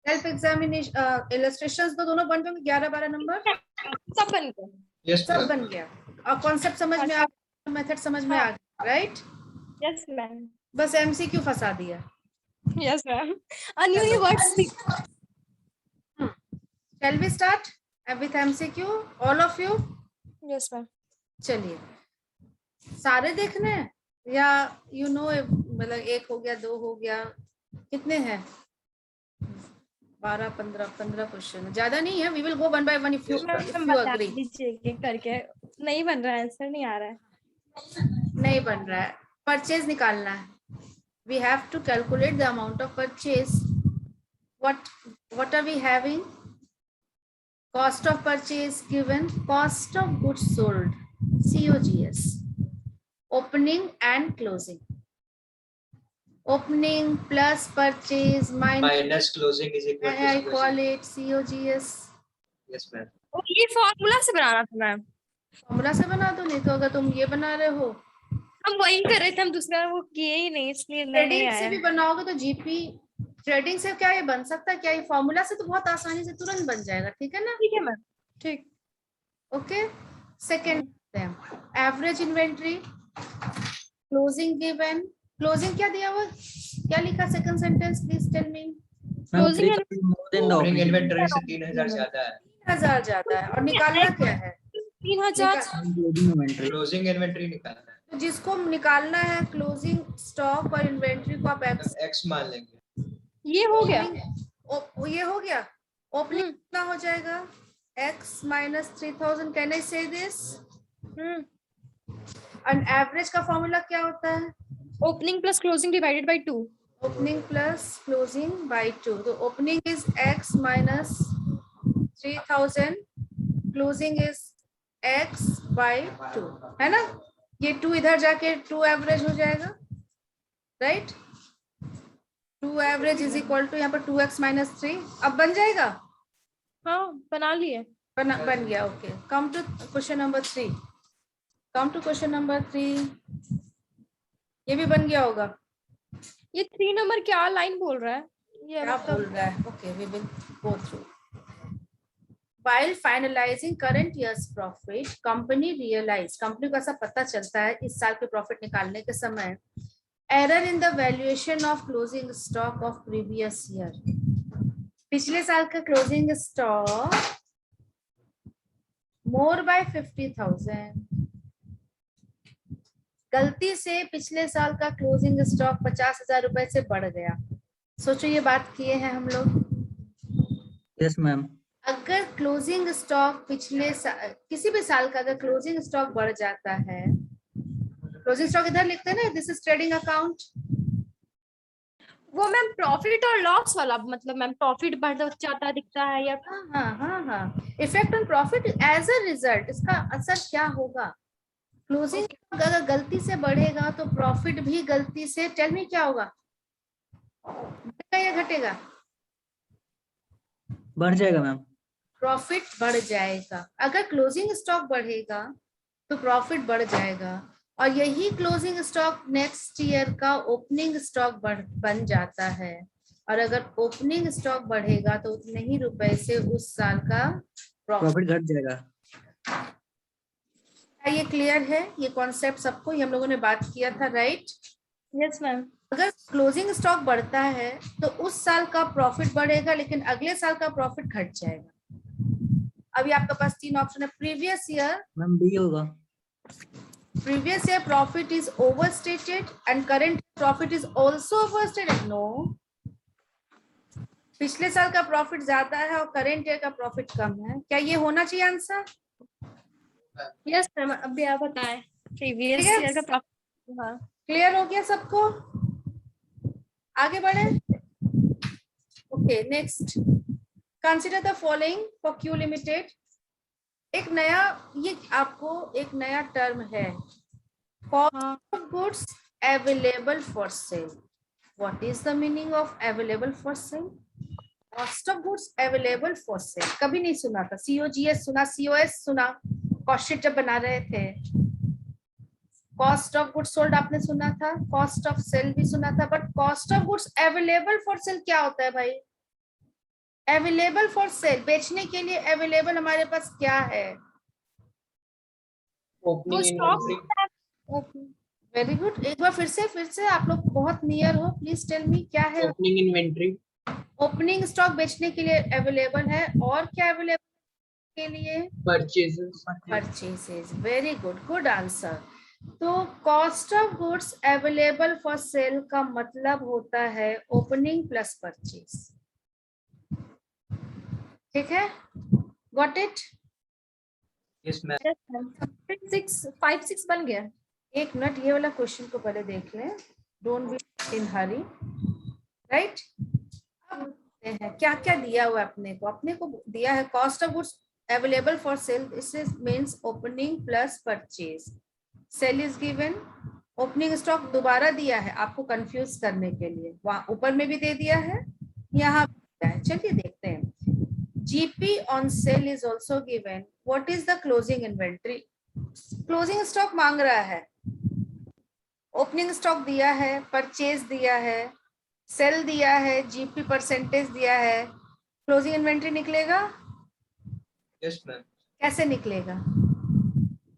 Self examination illustrations तो दोनों बन गए, 11-12 नंबर सब बन गए। यस सब बन गया, और कॉन्सेप्ट समझ में आ गया, मेथड समझ में आ गया, राइट? Yes ma'am. बस एमसीक्यू फंसा दिया। Yes ma'am. अन्य वर्ड्स भी। Shall we start with MCQ, all of you? Yes ma'am. चलिए, सारे देखने हैं या यू नो मतलब एक हो गया, दो हो गया, कितने हैं? 12-15 क्वेश्चन, ज्यादा नहीं है। We will go one by one if you agree. दीजिए करके, नहीं बन रहा है, आंसर नहीं आ रहा है। नहीं बन रहा है, परचेज निकालना है। We have to calculate the amount of purchase. what are we having? Cost of purchase given, cost of goods sold, COGS, opening and closing. Opening plus purchase minus closing is equal to I call it COGS. Yes ma'am. ये formula से बनाना था ma'am. Formula से बना दो, नहीं तो अगर तुम ये बना रहे हो, हम वही कर रहे थे, हम दूसरा वो किए ही नहीं, इसलिए नहीं ट्रेडिंग आया। से भी बनाओगे तो जीपी ट्रेडिंग से क्या ये बन सकता है क्या? ये फॉर्मूला से तो बहुत आसानी से तुरंत बन जाएगा, ठीक है ना? ठीक है मैम, ठीक। Okay, second average inventory, closing given. Closing क्या दिया हुआ, क्या लिखा second sentence, please tell me. Closing opening inventory से 3000 ज्यादा है। 3000 ज्यादा है, और निकालना क्या है? 3000 क्लोजिंग इन्वेंट्री निकालना है। तो जिसको निकालना है क्लोजिंग स्टॉक और इन्वेंट्री को आप एक्स मान लेंगे। ये हो गया, ये हो गया। ओपनिंग कितना हो जाएगा? x minus 3000. Can I say this? And average का फॉर्मूला क्या होता है? Opening plus closing divided by 2। Opening plus closing by 2। तो opening is x minus 3000, closing is x by 2, है ना? ये 2 इधर जाके 2 एवरेज हो जाएगा, right? 2 average is equal to यहाँ पर 2x minus 3। अब बन जाएगा? हाँ, बना लिए। बन गया। Okay, come to question number 3। Come to question number 3। ये भी बन गया होगा। ये 3 नंबर क्या लाइन बोल रहा है? ये क्या बोल रहा है? Okay, we will go through. While finalizing current year's profit, company realized, company को ऐसा पता चलता है इस साल के प्रॉफिट निकालने के समय, error in the valuation of closing stock of previous year. पिछले साल का क्लोजिंग स्टॉक more by 50,000, गलती से पिछले साल का क्लोजिंग स्टॉक 50,000 रुपए से बढ़ गया। सोचो, ये बात किए हैं हम लोग। Yes ma'am. अगर क्लोजिंग स्टॉक पिछले किसी भी साल का अगर क्लोजिंग स्टॉक बढ़ जाता है, क्लोजिंग स्टॉक इधर लिखते हैं ना, दिस इज ट्रेडिंग अकाउंट। वो मैम प्रॉफिट और लॉस वाला, मतलब मैम प्रॉफिट बढ़ जाता दिखता है या? हाँ, effect on profit as a result, इसका असर क्या होगा? क्लोजिंग अगर गलती से बढ़ेगा तो प्रॉफिट भी गलती से, टेल मी क्या होगा, बढ़ेगा या घटेगा? बढ़ जाएगा मैम। प्रॉफिट बढ़ जाएगा। अगर क्लोजिंग स्टॉक बढ़ेगा तो प्रॉफिट बढ़ जाएगा, और यही क्लोजिंग स्टॉक नेक्स्ट ईयर का ओपनिंग स्टॉक बन जाता है। और अगर ओपनिंग स्टॉक बढ़ेगा तो उतने ही रुपए से उस साल का प्रॉफिट घट जाएगा। क्या ये क्लियर है? ये कॉन्सेप्ट सबको, ये हम लोगों ने बात किया था, राइट? Yes ma'am. अगर क्लोजिंग स्टॉक बढ़ता है तो उस साल का प्रॉफिट बढ़ेगा, लेकिन अगले साल का प्रॉफिट घट जाएगा। अभी आपके पास 3 ऑप्शन है। प्रीवियस ईयर, मैम बी होगा। Previous year profit is overstated and current profit is also overstated. No, पिछले साल का प्रॉफिट ज्यादा है और करंट ईयर का प्रॉफिट कम है। क्या ये होना चाहिए आंसर? यस मैम, अभी आप बताएं। प्रीवियस ईयर का प्रॉफिट। हाँ, क्लियर हो गया सबको? आगे बढ़े। Okay, next, consider the following for Q limited. एक नया, ये आपको एक नया टर्म है, cost of goods available for cell. What is the meaning of available for cell? Cost of goods available for cell कभी नहीं सुना था। COGS सुना, COS सुना, कॉस्ट शीट जब बना रहे थे। कॉस्ट ऑफ गुड्स सोल्ड आपने सुना था, कॉस्ट ऑफ सेल भी सुना था, but cost of goods available for cell क्या होता है भाई? अवेलेबल फॉर सेल, बेचने के लिए अवेलेबल हमारे पास क्या है? Opening stock inventory, very good, एक बार फिर से आप लोग बहुत नियर हो, प्लीज टेल मी क्या है? ओपनिंग इन्वेंटरी, ओपनिंग स्टॉक बेचने के लिए अवेलेबल है, और क्या अवेलेबल के लिए? Purchases, purchases, very good, good answer. तो cost of goods available for sale का मतलब होता है ओपनिंग प्लस परचेज। ठीक है, गॉट इट? यस मैम, 5-6 बन गया। एक मिनट, ये वाला क्वेश्चन को पहले देख लें, don't be in Hari, right? अब देखते हैं क्या क्या दिया हुआ है अपने को दिया है cost of goods available for sale, this is means opening plus purchase. Sale is given, opening stock दोबारा दिया है आपको कंफ्यूज करने के लिए, वहां ऊपर में भी दे दिया है, यहाँ भी दिया है। चलिए देखते हैं, GP on sale is also given, what is the closing inventory? Closing stock मांग रहा है, ओपनिंग स्टॉक दिया है, परचेज दिया है, सेल दिया है, जीपी परसेंटेज दिया है, क्लोजिंग इन्वेंट्री निकलेगा? यस मैम, कैसे निकलेगा?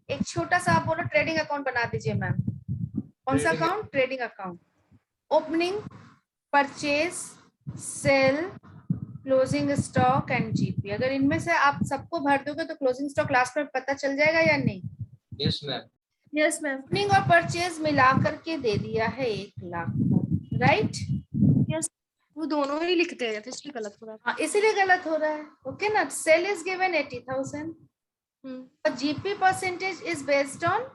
एक छोटा सा आप बोलो ट्रेडिंग अकाउंट बना दीजिए मैम। कौन सा account? Trading account. Opening, purchase, sale, closing stock and GP, अगर इनमें से आप सबको भर दोगे तो क्लोजिंग स्टॉक लास्ट में पता चल जाएगा या नहीं? Yes ma'am, yes ma'am. Opening और परचेज मिला करके दे दिया है 1 लाख, राइट? यस, वो दोनों ही लिखते हैं, इसलिए गलत हो रहा हाँ, इसीलिए गलत हो रहा है, ओके ना? सेल इज गिवन 80,000, है। GP percentage is based on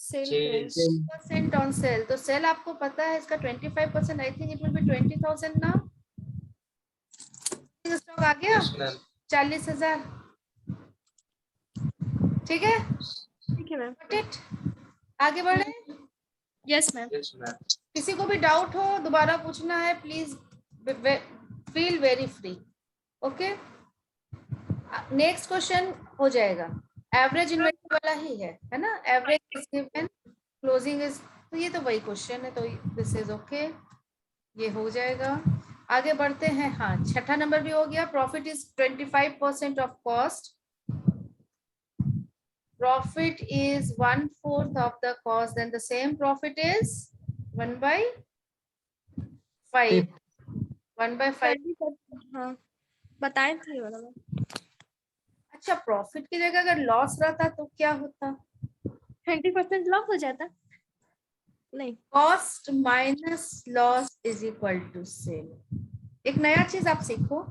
cell percent on sale, तो सेल आपको पता है इसका 25%, आई थिंक इट विल बी 20,000 ना। स्टॉक आ गया यस मैम, 40,000, ठीक है? ठीक है मैम। Got it? आगे बढ़े? Yes ma'am. यस मैम, किसी को भी डाउट हो दोबारा पूछना है, please feel very free, okay? Next question हो जाएगा, एवरेज इन्वेंटरी वाला ही है ना? Average is given, closing is, तो ये तो वही क्वेश्चन है, तो दिस इज ओके, ये हो जाएगा। आगे बढ़ते हैं, हाँ, छठा नंबर भी हो गया, profit is 25% of cost, profit is 1/4 of the cost, then the same profit is 1/5, 1/5। हाँ, बताएं थे ये वाला मैम। अच्छा, प्रॉफिट की जगह अगर लॉस रहता तो क्या होता? 20% लॉस हो जाता। नहीं, cost minus loss is equal to sale. एक नया चीज आप सीखो,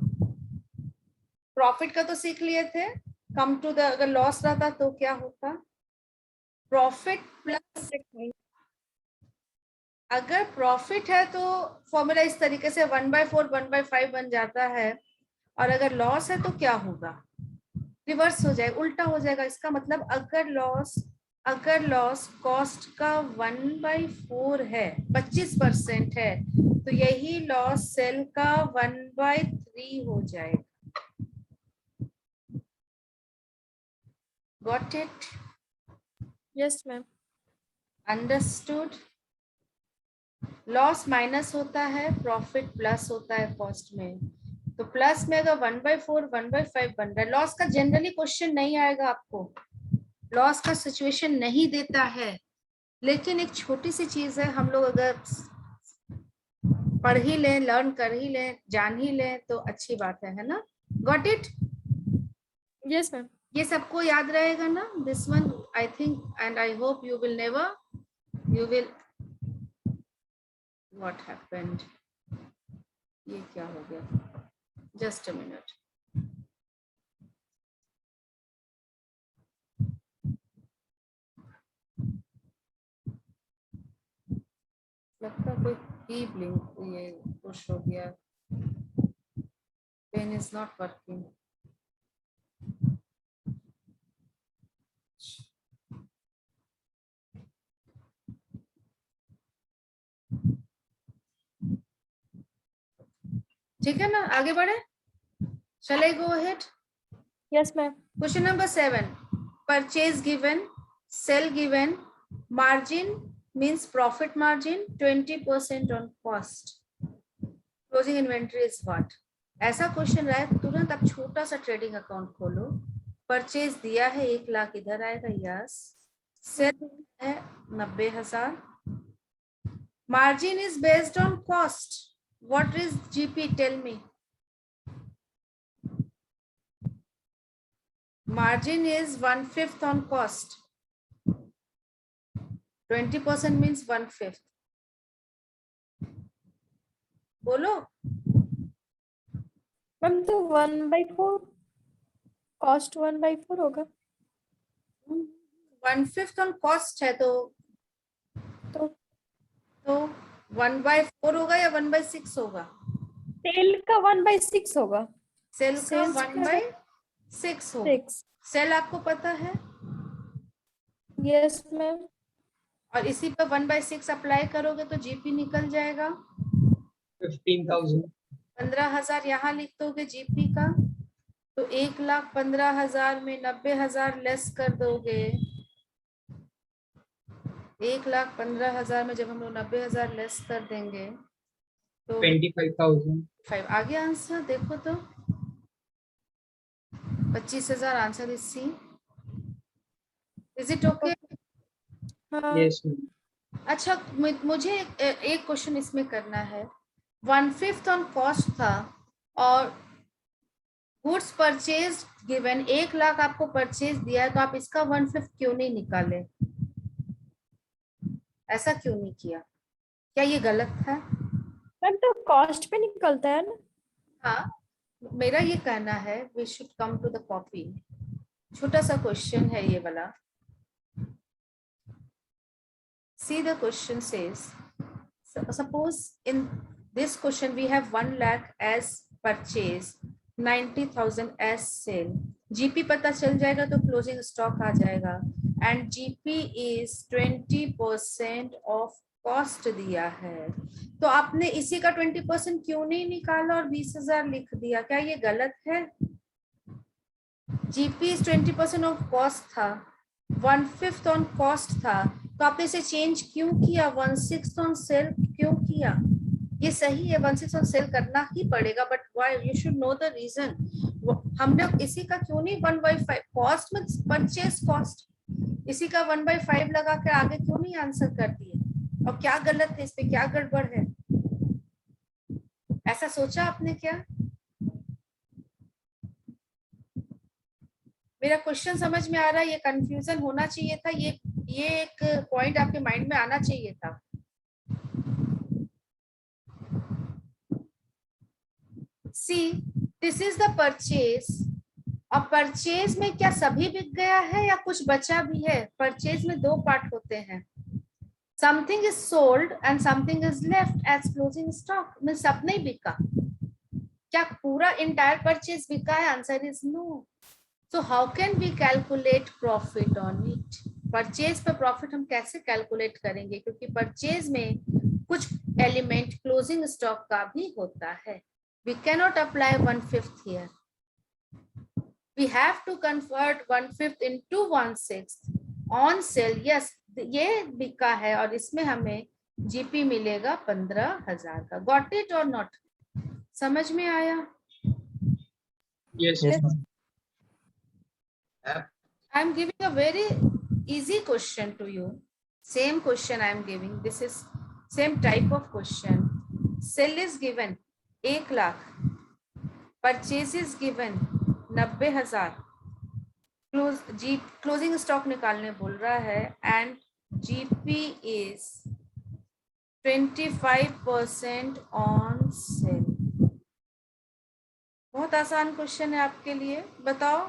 प्रॉफिट का तो सीख लिए थे, कम टू द, अगर लॉस रहता तो क्या होता? प्रॉफिट प्लस, अगर प्रॉफिट है तो फॉर्मूला इस तरीके से 1/4 1/5 बन जाता है, और अगर लॉस है तो क्या होगा? रिवर्स हो जाएगा, उल्टा हो जाएगा। इसका मतलब अगर लॉस कॉस्ट का 1/4 है, 25% है, तो यही लॉस सेल का 1/3 हो जाएगा। Got it? Yes ma'am. Understood? Loss minus होता है, प्रॉफिट प्लस होता है कॉस्ट में, तो प्लस में अगर 1/4 1/5 बन रहा है, लॉस का जनरली क्वेश्चन नहीं आएगा आपको, लॉस का सिचुएशन नहीं देता है, लेकिन एक छोटी सी चीज है, हम लोग अगर पढ़ ही लें, लर्न कर ही लें, जान ही लें तो अच्छी बात है ना? Got it? Yes ma'am. ये सबको याद रहेगा ना? This one I think and I hope you will never, you will, what happened, ये क्या हो गया? जस्ट अ मिनट, लगता कोई की ब्लिंक ये पुश हो गया, पेन इज नॉट वर्किंग। ठीक है ना, आगे बढ़े? Shall I go ahead? Yes ma'am. Question number 7, purchase given, sell given, Margin means profit margin, 20% on cost. Closing inventory is what? ऐसा क्वेश्चन रहा है तुरंत आप छोटा सा ट्रेडिंग अकाउंट खोलो, परचेज दिया है 1 लाख, इधर आएगा यस, सेल है 90,000. Margin is based on cost. What is GP? Tell me. Margin is 1/5 on cost. 20% means 1/5. बोलो. मैम तो 1/4 कॉस्ट 1/4 होगा 1/5 on cost है तो तो 1/4 होगा या 1/6 होगा? सेल का 1/6 होगा. सेल का Sales का 1/6 होगा. 6. सेल आपको पता है, यस मैम. और इसी पे 1/6 अप्लाई करोगे तो जीपी निकल जाएगा. 15,000. 15,000 यहाँ लिख दोगे जीपी का, तो 1,15,000 में 90,000 लेस कर दोगे. 1,15,000 में जब हम लोग 90,000 लेस कर देंगे तो 25,000. 5 आ गया आंसर. देखो तो 25,000 answer is C. Is it okay? हाँ. Yes ma'am. अच्छा, मुझे एक क्वेश्चन इसमें करना है. 1/5 ऑन कॉस्ट था और गुड्स परचेज गिवन 1 लाख आपको परचेज दिया है, तो आप इसका 1/5 क्यों नहीं निकाले? ऐसा क्यों नहीं किया? क्या ये गलत था? मैम तो कॉस्ट पे निकलता है ना. हाँ, मेरा ये कहना है we should come to the copy. छोटा सा क्वेश्चन है ये वाला. See, the question says, suppose in this question we have 1 lakh as purchase, 90,000 as sale. GP पता चल जाएगा तो closing stock आ जाएगा. And GP is 20% of cost दिया है. तो आपने इसी का 20% क्यों नहीं निकाला और 20,000 लिख दिया? क्या ये गलत है? GP is 20% of cost था, 1/5 on cost था, तो आपने इसे चेंज क्यों किया? 1/6 on sale क्यों किया? ये सही है, 1/6 on sale करना ही पड़ेगा, but why? You should know the reason. हमने इसी का क्यों नहीं 1/5 कॉस्ट में परचेज कॉस्ट, इसी का 1/5 लगा कर आगे क्यों नहीं आंसर कर दिए? और क्या गलत है इसमें, क्या गड़बड़ है? ऐसा सोचा आपने क्या? मेरा क्वेश्चन समझ में आ रहा है? ये कंफ्यूजन होना चाहिए था, ये एक पॉइंट आपके माइंड में आना चाहिए था. सी, दिस इज द परचेज. अब परचेज में क्या सभी बिक गया है या कुछ बचा भी है? परचेज में 2 पार्ट होते हैं. Something is sold and something is left as closing stock. में सब नहीं बिका. क्या पूरा इंटायर परचेज बिका है? Answer is no. So how can we calculate profit on it? Purchase पे प्रॉफिट हम कैसे कैलकुलेट करेंगे? क्योंकि परचेज में कुछ एलिमेंट क्लोजिंग स्टॉक का भी होता है. We cannot apply 1/5 here. We have to convert 1/5 into 1/6 on sale. Yes, ये बिका है और इसमें हमें जीपी मिलेगा 15,000 का. Got it or not? समझ में आया? Yes Yes. ma'am. I am giving a very easy question to you. Same question I am giving. This is same type of question. Sell is given 1 lakh. Purchase is given 90,000. Closing stock निकालने बोल रहा है and GP is 25% on sale. बहुत आसान question है आपके लिए. बताओ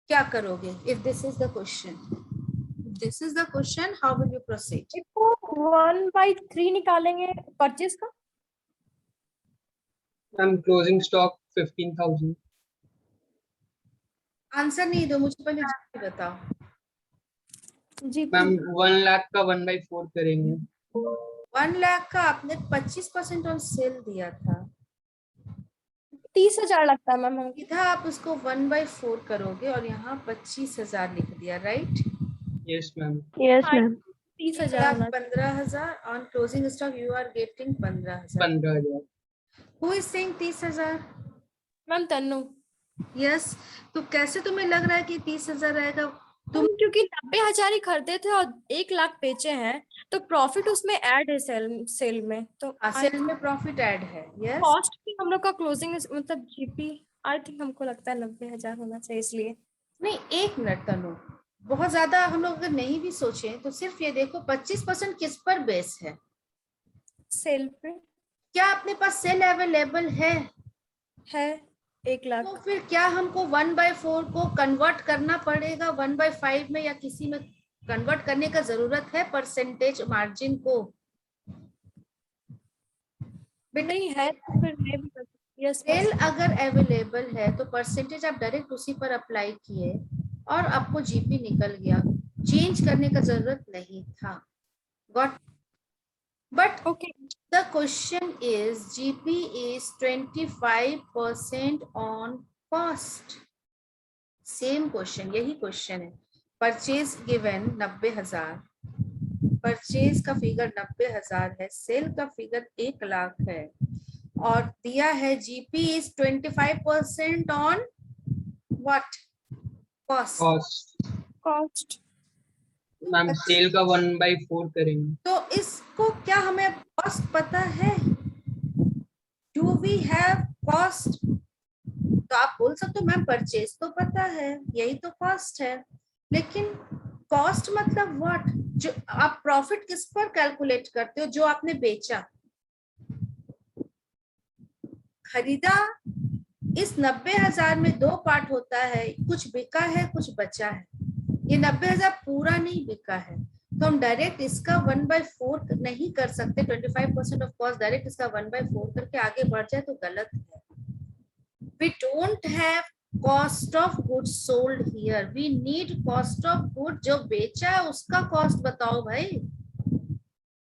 क्या करोगे? If this is the question, this is the question, how will you proceed? इसको 1/3 निकालेंगे परचेज का. I'm closing stock 15,000. आंसर नहीं दो, मुझे पहले जीपी बताओ. जीपी मैम 1 लाख का 1/4 करेंगे. 1 लाख का आपने 25% ऑन सेल दिया था. 30,000 लगता है मैम. हम इधर आप उसको 1/4 करोगे और यहाँ 25,000 लिख दिया, right? Yes ma'am. Yes ma'am. 30,000 होना 15,000 on closing stock you are getting 15,000. 15,000. Who is saying 30,000? Ma'am Tannu. Yes. तो कैसे तुम्हें लग रहा है कि 30,000 रहेगा? तुम तुम क्योंकि 90,000 ही खरीदे थे और 1 लाख बेचे हैं तो प्रॉफिट उसमें ऐड है सेल में, तो सेल में प्रॉफिट ऐड है. यस. कॉस्ट भी हम लोग का क्लोजिंग मतलब जीपी आई थिंक हमको लगता है 90,000 होना चाहिए इसलिए। नहीं, एक मिनट तनु, बहुत ज्यादा हम लोग अगर नहीं भी सोचे तो सिर्फ ये देखो 25% किस पर बेस है? सेल पे क्या अपने पास सेल अवेलेबल है? 1 लाख। तो फिर क्या हमको 1/4 को कन्वर्ट करना पड़ेगा 1/5 में, या किसी में कन्वर्ट करने का जरूरत है परसेंटेज मार्जिन को? नहीं है तो फिर मैं भी यस सेल अगर अवेलेबल है तो परसेंटेज आप डायरेक्ट उसी पर अप्लाई किए और आपको जीपी निकल गया, चेंज करने का जरूरत नहीं था. Got? But okay the question is GP is 25% on cost. Same question, यही क्वेश्चन है. परचेज गिवन 90,000, परचेज का फिगर 90,000 है, सेल का फिगर 1 लाख है और दिया है GP is 25% on what? Cost. Cost. Ma'am sale का 1/4 करेंगे. तो इसको क्या हमें कॉस्ट पता है? Do we have cost? तो आप बोल सकते हो मैम परचेज तो पता है, यही तो कॉस्ट है, लेकिन कॉस्ट मतलब व्हाट? जो आप प्रॉफिट किस पर कैलकुलेट करते हो? जो आपने बेचा, खरीदा. इस 90,000 में 2 पार्ट होता है, कुछ बिका है कुछ बचा है. ये 90,000 पूरा नहीं बिका है तो हम डायरेक्ट इसका 1/4 नहीं कर सकते. 25% ऑफ कॉस्ट डायरेक्ट इसका 1/4 करके आगे बढ़ जाए तो गलत है. We don't have cost of goods sold here. We need cost of goods. जो बेचा है उसका कॉस्ट बताओ भाई,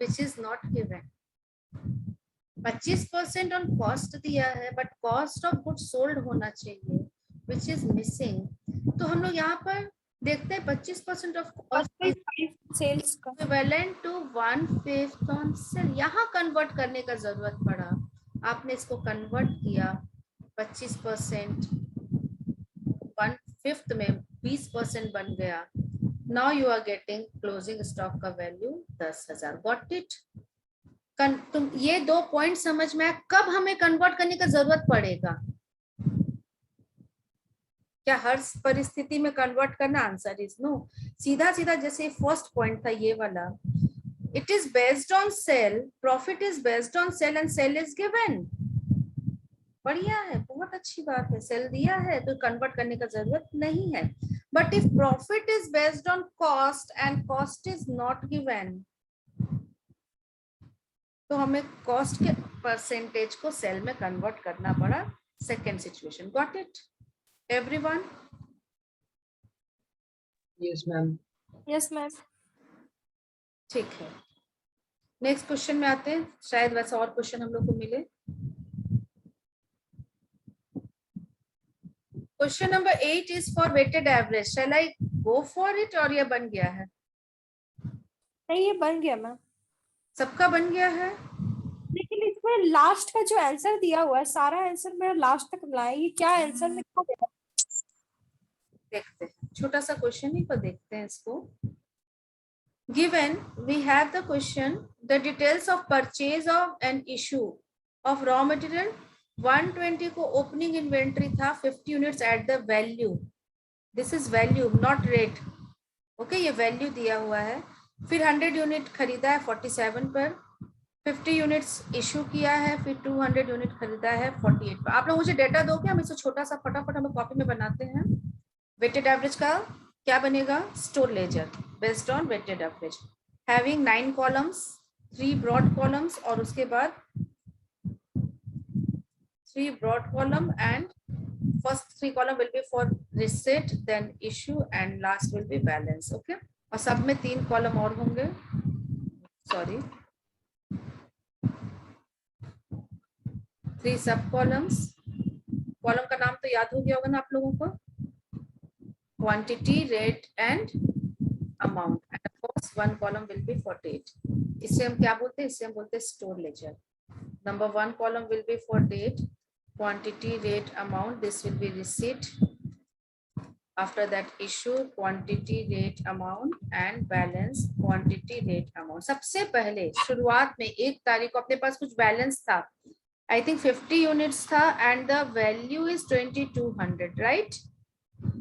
which is not given. 25% on cost दिया है but cost of goods sold होना चाहिए, which is missing. तो हम लोग यहाँ पर देखते हैं 25% ऑफ कॉस्ट सेल्स का इक्विवेलेंट टू 1/5 ऑन सेल. यहाँ कन्वर्ट करने का जरूरत पड़ा, आपने इसको कन्वर्ट किया. 25% 1/5 में 20% बन गया. Now you are getting closing stock का वैल्यू 10,000. Got it? तुम ये 2 पॉइंट समझ में आया. कब हमें कन्वर्ट करने का जरूरत पड़ेगा? क्या हर परिस्थिति में कन्वर्ट करना? Answer is no. सीधा सीधा जैसे फर्स्ट पॉइंट था ये वाला, it is based on sale, profit is based on sale and sale is given. बढ़िया है, बहुत अच्छी बात है. सेल दिया है तो कन्वर्ट करने का जरूरत नहीं है. But if profit is based on cost and cost is not given, तो हमें कॉस्ट के परसेंटेज को सेल में कन्वर्ट करना पड़ा. Second situation. Got it everyone? Yes ma'am. Yes ma'am. ठीक है, नेक्स्ट क्वेश्चन में आते हैं. शायद वैसा और क्वेश्चन हम लोग को मिले. Question number 8 is for weighted average. Shall I go for it और ये बन गया है? नहीं ये बन गया मैम, सबका बन गया है. लेकिन इसमें लास्ट का जो आंसर दिया हुआ है सारा आंसर मेरा लास्ट तक मिला है, ये क्या आंसर लिखा गया है? देखते हैं, छोटा सा क्वेश्चन ही पर देखते हैं इसको. Given we have the question, the details of purchase of an issue of raw material 120 को ओपनिंग इन्वेंट्री था 50 units at the value. This is value not rate. Okay, ये वैल्यू दिया हुआ है. फिर 100 यूनिट खरीदा है 47 पर, 50 यूनिट्स इशू किया है, फिर 200 यूनिट खरीदा है 48 पर. आप लोग मुझे डेटा दोगे? हम इसे छोटा सा फटाफट हम कॉपी में बनाते हैं. वेटेड एवरेज का क्या बनेगा? Store ledger based on weighted average having 9 columns, 3 broad columns और उसके बाद 3 broad column and first 3 column will be for receipt, then issue and last will be balance. Okay, और सब में 3 कॉलम और होंगे. सॉरी, 3 सब कॉलम्स. कॉलम का नाम तो याद हो गया होगा ना आप लोगों को? Quantity, rate and amount. one column will be 48. इससे हम क्या बोलते हैं? इससे हम बोलते हैं store laser. Number 1 column will be 48. Quantity, rate, amount. This will be receipt. After that, issue, quantity, rate, amount, and balance, quantity, rate, amount. सबसे पहले शुरुआत में 1 तारीख को अपने पास कुछ बैलेंस था. I think 50 units था and the value is 2200, right?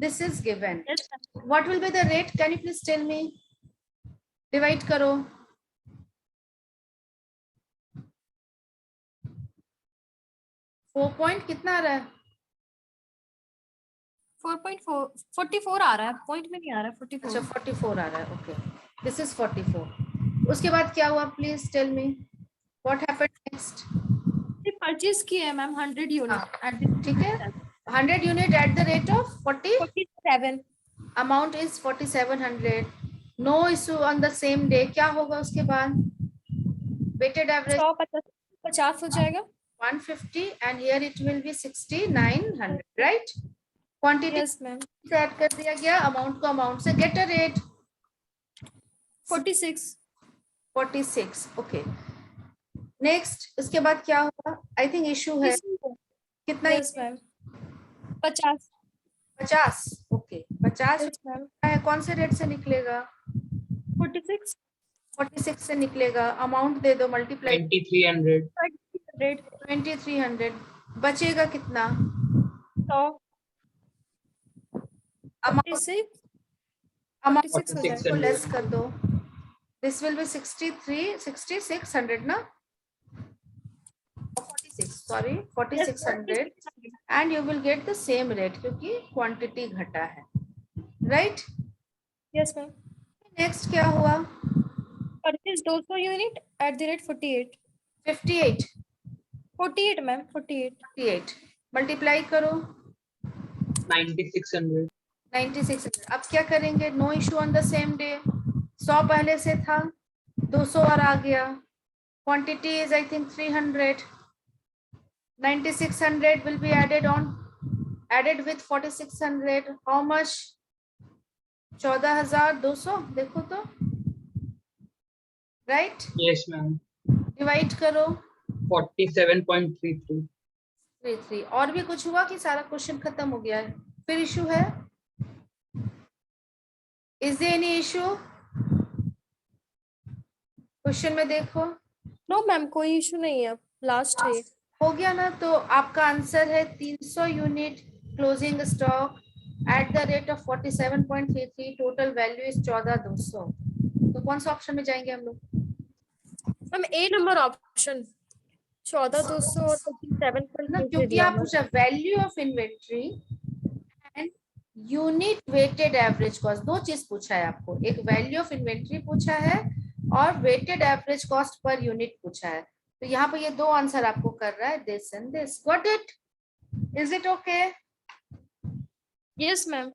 This is given. Yes, ma'am. What will be the rate? Can you please tell me? Divide करो. 4 point कितना आ रहा है? 44 आ रहा है, पॉइंट में नहीं आ रहा है. 44. अच्छा 44 आ रहा है. Okay, this is 44. उसके बाद क्या हुआ? Please tell me what happened next. Purchase किए है मैम 100 यूनिट एट ठीक है, 100 unit at the rate of 47. Amount is 4700. No issue on the same day. क्या होगा उसके बाद? वेटेड एवरेज 150 हो जाएगा. 150 and here it will be 6900, right? Quantity yes ma'am. से ऐड कर दिया गया, अमाउंट को अमाउंट से. Get a rate 46. Okay. Next उसके बाद क्या होगा? आई थिंक इशू है. कितना? Yes ma'am. 50. 50. Okay 50 yes ma'am. है. कौन से रेट से निकलेगा? 46. 46 से निकलेगा. अमाउंट दे दो, मल्टीप्लाई 2300. 2300. बचेगा कितना? 100. अमाउंट 46 हो जाएगा. को लेस कर दो. दिस विल बी 6600 ना? 46, sorry 4600 and you will get the same rate क्योंकि क्वांटिटी घटा है, राइट? Yes ma'am. नेक्स्ट क्या हुआ? Purchase 200 unit at the rate 48. 48 ma'am. 48. Multiply करो 9600. 9600. अब क्या करेंगे? No issue on the same day. 100 पहले से था, 200 और आ गया. Quantity is I think 300. 9600 will be added with 4600. How much? 14200. देखो तो, right? Yes, ma'am. डिवाइड करो 47.33. 33. और भी कुछ हुआ कि सारा क्वेश्चन खत्म हो गया है? फिर इशू है? Is there any issue? Question में देखो. नो मैम, कोई इशू नहीं है. लास्ट है. हो गया ना? तो आपका आंसर है 300 unit closing stock at the rate of 47.33. Total value is 14200. तो कौन सा ऑप्शन में जाएंगे हम लोग? मैम ए नंबर ऑप्शन 14200 और 47. ना, क्योंकि आप पूछा value of inventory and unit weighted average cost. दो चीज पूछा है आपको. एक वैल्यू ऑफ इन्वेंट्री पूछा है और weighted average cost per unit पूछा है. तो यहाँ पे ये दो आंसर आपको कर रहा है, this and this. Got it? Is it okay? Yes ma'am.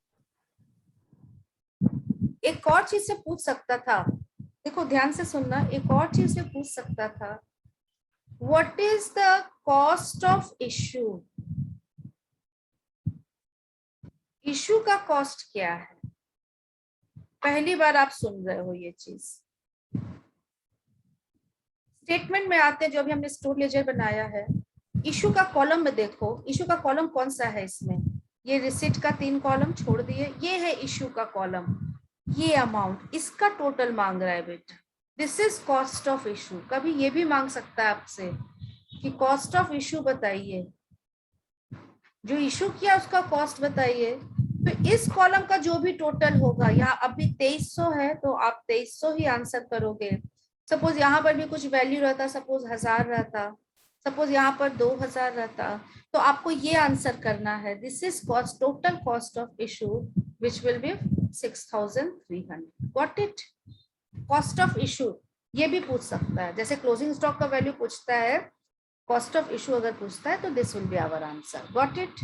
एक और चीज से पूछ सकता था. देखो ध्यान से सुनना. एक और चीज से पूछ सकता था, what is the cost of issue? Issue का कॉस्ट क्या है? पहली बार आप सुन रहे हो ये चीज. स्टेटमेंट में आते हैं जो अभी हमने स्टोर लेजर बनाया है. इशू का कॉलम में देखो. इशू का कॉलम कौन सा है इसमें? ये रिसिट का 3 कॉलम छोड़ दिए. ये है इशू का कॉलम. ये अमाउंट, इसका टोटल मांग रहा है बेटा. This is cost of issue. कभी ये भी मांग सकता है आपसे कि कॉस्ट ऑफ इशू बताइए, जो इशू किया उसका कॉस्ट बताइए. तो इस कॉलम का जो भी टोटल होगा, यहाँ अभी 2300 है तो आप 2300 ही आंसर करोगे. सपोज यहाँ पर भी कुछ वैल्यू रहता, सपोज 1000 रहता, सपोज यहाँ पर 2000 रहता, तो आपको ये आंसर करना है. This is cost, total cost of issue which will be 6300. Got it? Cost of issue ये भी पूछ सकता है. जैसे क्लोजिंग स्टॉक का वैल्यू पूछता है, कॉस्ट ऑफ इशू अगर पूछता है तो this will be our answer. Got it?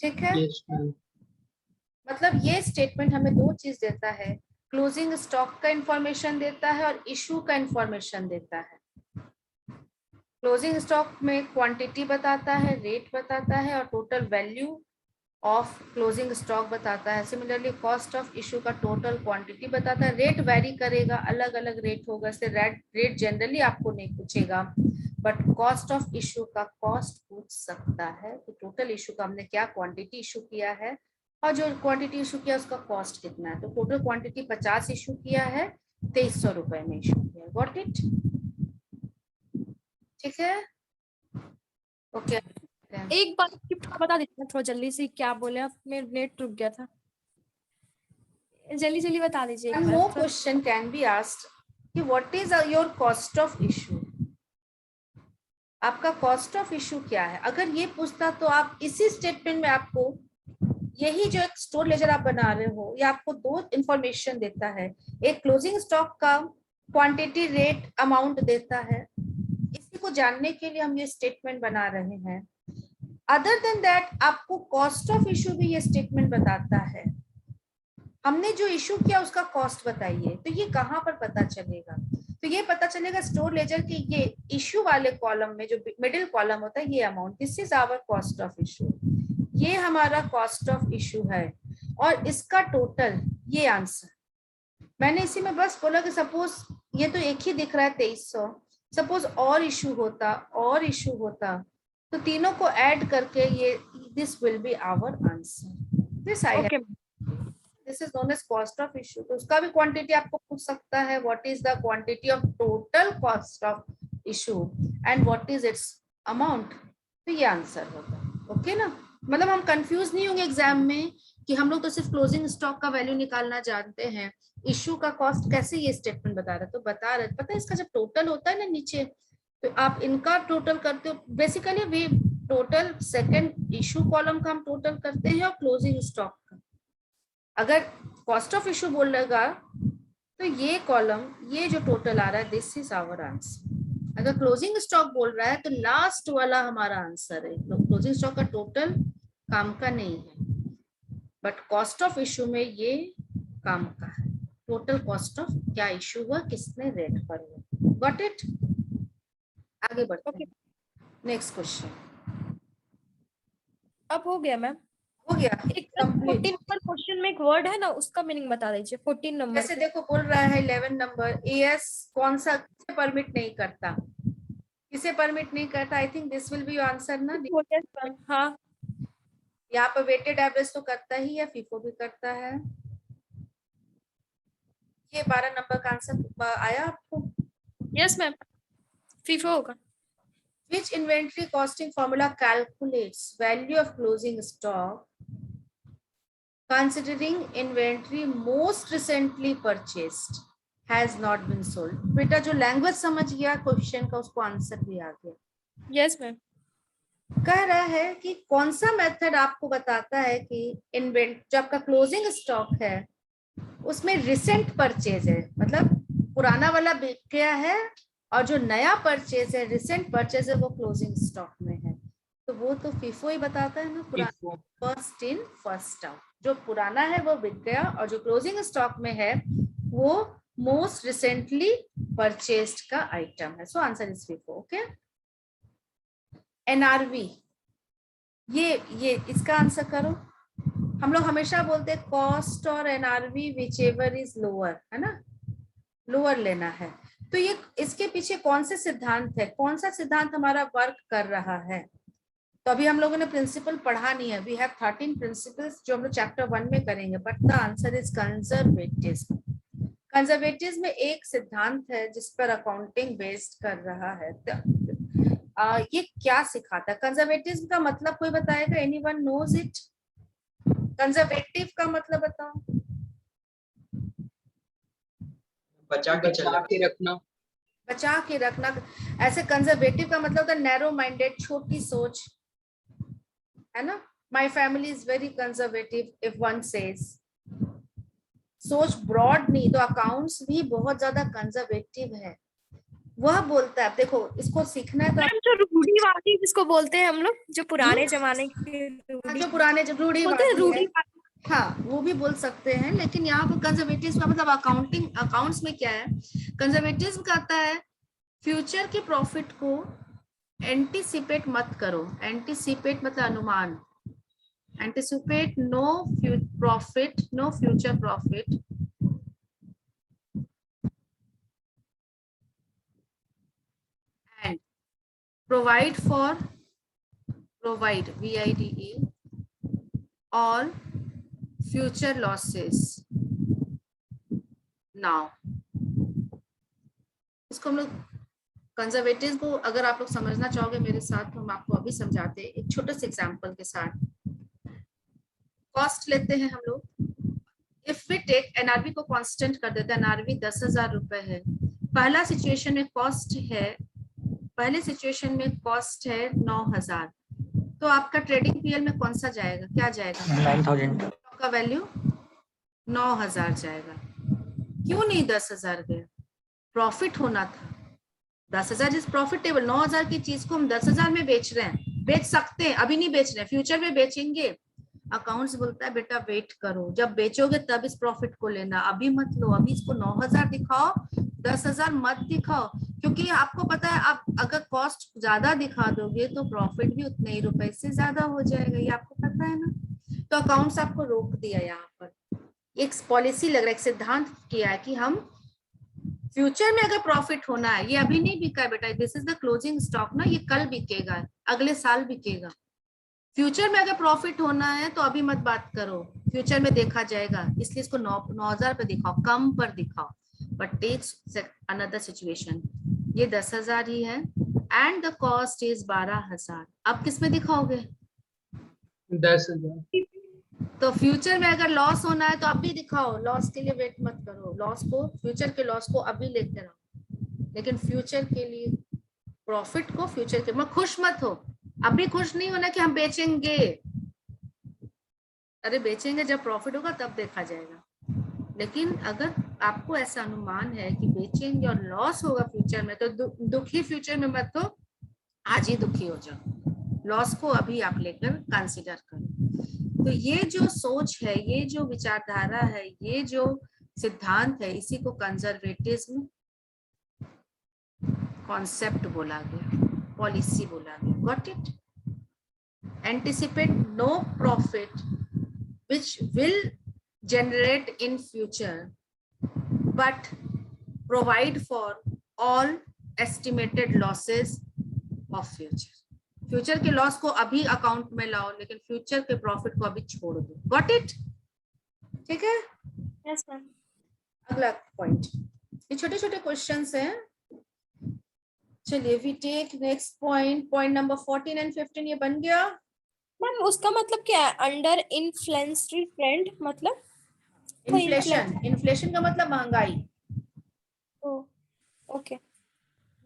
ठीक है. Yes, ma'am. मतलब ये स्टेटमेंट हमें दो चीज देता है. क्लोजिंग स्टॉक का इंफॉर्मेशन देता है और इशू का इंफॉर्मेशन देता है. क्लोजिंग स्टॉक में क्वांटिटी बताता है, रेट बताता है और total value of closing stock बताता है। सिमिलरली कॉस्ट ऑफ इशू का टोटल क्वांटिटी बताता है। रेट वेरी करेगा, अलग अलग रेट होगा, इससे रेट जनरली आपको नहीं पूछेगा, बट कॉस्ट ऑफ इशू का कॉस्ट पूछ सकता है कि टोटल इशू का हमने क्या क्वांटिटी इशू किया है और जो क्वांटिटी इशू किया उसका कॉस्ट कितना है। तो टोटल क्वांटिटी 50 इशू किया है, 2300 रुपए में इशू किया। Got it? ठीक है, ओके। एक बार बता दीजिए थोड़ा जल्दी से, क्या बोले आप, मेरा नेट रुक गया था, जल्दी जल्दी बता दीजिए एक One बार more थोड़ा। question can be asked कि what is your cost of issue? आपका कॉस्ट ऑफ इशू क्या है? अगर ये पूछता तो आप इसी स्टेटमेंट में आपको यही जो एक स्टोर लेजर आप बना रहे हो, ये आपको दो इंफॉर्मेशन देता है। एक क्लोजिंग स्टॉक का क्वांटिटी, रेट, अमाउंट देता है। इसी को जानने के लिए हम ये स्टेटमेंट बना रहे हैं। अदर देन दैट आपको कॉस्ट ऑफ इशू भी ये स्टेटमेंट बताता है। हमने जो इशू किया उसका कॉस्ट बताइए, तो ये कहाँ पर पता चलेगा? तो ये पता चलेगा स्टोर लेजर के ये इशू वाले कॉलम में, जो मिडिल कॉलम होता है, ये amount, this is our cost of issue, ये हमारा कॉस्ट ऑफ इशू है और इसका टोटल ये आंसर। मैंने इसी में बस बोला कि सपोज ये तो एक ही दिख रहा है 2300, सपोज और इशू होता तो तीनों को ऐड करके ये this will be our answer. This I okay, this is known as cost of issue. तो उसका भी क्वांटिटी आपको पूछ सकता है, what is the quantity of total cost of issue and what is its amount. तो ये आंसर होगा। ओके ना? मतलब हम कंफ्यूज नहीं होंगे एग्जाम में कि हम लोग तो सिर्फ क्लोजिंग स्टॉक का वैल्यू निकालना जानते हैं, इशू का कॉस्ट कैसे ये स्टेटमेंट बता रहे, तो बता रहे पता है इसका जब टोटल होता है ना नीचे, तो आप इनका टोटल करते हो। Basically we total second issue column का हम टोटल करते हैं और क्लोजिंग स्टॉक का। अगर कॉस्ट ऑफ इशू बोलेगा तो ये कॉलम, ये जो टोटल आ रहा है, दिस इज आवर आंसर। अगर क्लोजिंग स्टॉक बोल रहा है तो लास्ट वाला हमारा आंसर है। क्लोजिंग स्टॉक का टोटल काम का नहीं है, बट कॉस्ट ऑफ इशू में ये काम का है। टोटल कॉस्ट ऑफ क्या इशू हुआ, किसने रेट पर हुआ। Got it? आगे बढ़ते हैं। Next question. अब हो गया मैम। हो गया एक कंप्लीट। 14 नंबर क्वेश्चन में एक वर्ड है ना, उसका मीनिंग बता दीजिए 14 नंबर। जैसे देखो बोल रहा है 11 नंबर, एएस कौन सा किसे परमिट नहीं करता, किसे परमिट नहीं करता? I think this will be your answer ना। हाँ, यहाँ पर वेटेड एवरेज तो करता ही है, फीफो भी करता है। ये 12 नंबर का आंसर आया आपको? यस मैम, फीफो होगा। Which inventory costing formula calculates value of closing stock considering inventory most recently purchased has not been sold? बेटा जो लैंग्वेज समझ गया क्वेश्चन का उसको आंसर भी आ गया। Yes ma'am. कह रहा है कि कौन सा मेथड आपको बताता है कि जो आपका क्लोजिंग स्टॉक है उसमें रिसेंट परचेज है, मतलब पुराना वाला बिक गया है और जो नया परचेज है, रिसेंट परचेज है, वो क्लोजिंग स्टॉक में है। तो वो तो फीफो ही बताता है ना, पुराना, फर्स्ट इन फर्स्ट आउट। जो पुराना है वो बिक गया और जो क्लोजिंग स्टॉक में है वो मोस्ट रिसेंटली परचेज्ड का आइटम है। So answer is FIFO. Okay. NRV, ये इसका आंसर करो। हम लोग हमेशा बोलते हैं कॉस्ट और NRV which ever is lower, है ना, लोअर लेना है। तो ये इसके पीछे कौन से सिद्धांत है, कौन सा सिद्धांत हमारा वर्क कर रहा है? तो अभी हम लोगों ने प्रिंसिपल पढ़ा नहीं है। वी हैव 13 प्रिंसिपल्स जो हम लोग चैप्टर 1 में करेंगे, but the answer is conservatism. Conservatism में एक सिद्धांत है जिस पर अकाउंटिंग बेस्ड कर रहा है। ये क्या सिखाता है? कंजर्वेटिज्म का मतलब कोई बताएगा? Anyone knows it? कंजर्वेटिव का मतलब बताओ। बचा के रखना। बचा के रखना। ऐसे कंजर्वेटिव का मतलब होता है नैरो माइंडेड, छोटी सोच, है ना। My family is very conservative if one says. सोच ब्रॉड नहीं। तो अकाउंट्स भी बहुत ज्यादा कंजर्वेटिव है, वह बोलता है। देखो इसको सीखना है तो जो रूढ़िवादी जिसको बोलते हैं हम लोग, जो पुराने जमाने के जो पुराने रूढ़िवादी है, हाँ वो भी बोल सकते हैं। लेकिन यहाँ पर कंजर्वेटिव का मतलब अकाउंट्स में क्या है? कंजर्वेटिव कहता है फ्यूचर के प्रॉफिट को एंटीसिपेट मत करो। एंटीसिपेट मतलब अनुमान, Anticipate no future profit and provide VIDE all future losses now. इसको हम लोग कंजर्वेटिव को अगर आप लोग समझना चाहोगे मेरे साथ तो हम आपको अभी समझाते हैं एक छोटे से एग्जांपल के साथ। कॉस्ट लेते हैं हम लोग, इफ वी टेक एनआरवी को कांस्टेंट कर देते हैं, एनआरवी 10,000 रुपए है। पहले सिचुएशन में कॉस्ट है 9,000, तो आपका ट्रेडिंग पीएल में कौन सा जाएगा, क्या जाएगा? 9,000। का वैल्यू 9,000 जाएगा। क्यों नहीं 10,000 गया? प्रॉफिट होना था। 10,000 इज प्रॉफिटेबल। 9,000 की चीज को हम 10,000 में बेच रहे हैं, बेच सकते हैं, अभी नहीं बेच रहे हैं, फ्यूचर में बेचेंगे। अकाउंट्स बोलता है बेटा वेट करो, जब बेचोगे तब इस प्रॉफिट को लेना, अभी मत लो, अभी इसको 9,000 दिखाओ, 10,000 मत दिखाओ, क्योंकि आपको पता है आप अगर कॉस्ट ज्यादा दिखा दोगे तो प्रॉफिट भी उतने ही रुपए से ज्यादा हो जाएगा, ये आपको पता है ना। तो अकाउंट्स आपको रोक दिया यहाँ पर, एक पॉलिसी लग रहा है, एक सिद्धांत किया है कि हम फ्यूचर में अगर प्रॉफिट होना है, ये अभी नहीं बिका है बेटा, this is the closing stock ना, ये कल बिकेगा, अगले साल बिकेगा। फ्यूचर में अगर प्रॉफिट होना है तो अभी मत बात करो, फ्यूचर में देखा जाएगा, इसलिए इसको 9,000 पे दिखाओ, कम पर दिखाओ। बट टेक्स अनदर सिचुएशन, ये 10,000 ही है एंड द कॉस्ट इज 12,000। अब किस में दिखाओगे? 10,000। तो फ्यूचर में अगर लॉस होना है तो अभी दिखाओ, लॉस के लिए वेट मत करो, लॉस को, फ्यूचर के लॉस को अभी लेते रहो, लेकिन फ्यूचर के लिए प्रॉफिट को फ्यूचर के, मैं खुश मत हो, अभी खुश नहीं होना कि हम बेचेंगे, अरे बेचेंगे जब प्रॉफिट होगा तब देखा जाएगा। लेकिन अगर आपको ऐसा अनुमान है कि बेचेंगे और लॉस होगा फ्यूचर में, तो दुखी फ्यूचर में मत हो, आज ही दुखी हो जाओ, लॉस को अभी आप लेकर कंसीडर करो। तो ये जो सोच है, ये जो विचारधारा है, ये जो सिद्धांत है, इसी को कंजर्वेटिज्म कॉन्सेप्ट बोला गया, पॉलिसी बोला गया। Got it? Anticipate no profit which will generate in future but provide for all estimated losses of future. Future के लॉस को अभी अकाउंट में लाओ, लेकिन फ्यूचर के प्रॉफिट को अभी छोड़ दो। Got it? ठीक है? Yes ma'am. अगला पॉइंट, ये छोटे छोटे क्वेश्चंस हैं। चलिए we take next point, point number 14 and 15, ये बन गया। मैम उसका मतलब क्या है? अंडर इन्फ्लेशनरी ट्रेंड मतलब? इन्फ्लेशन का मतलब महंगाई। ओके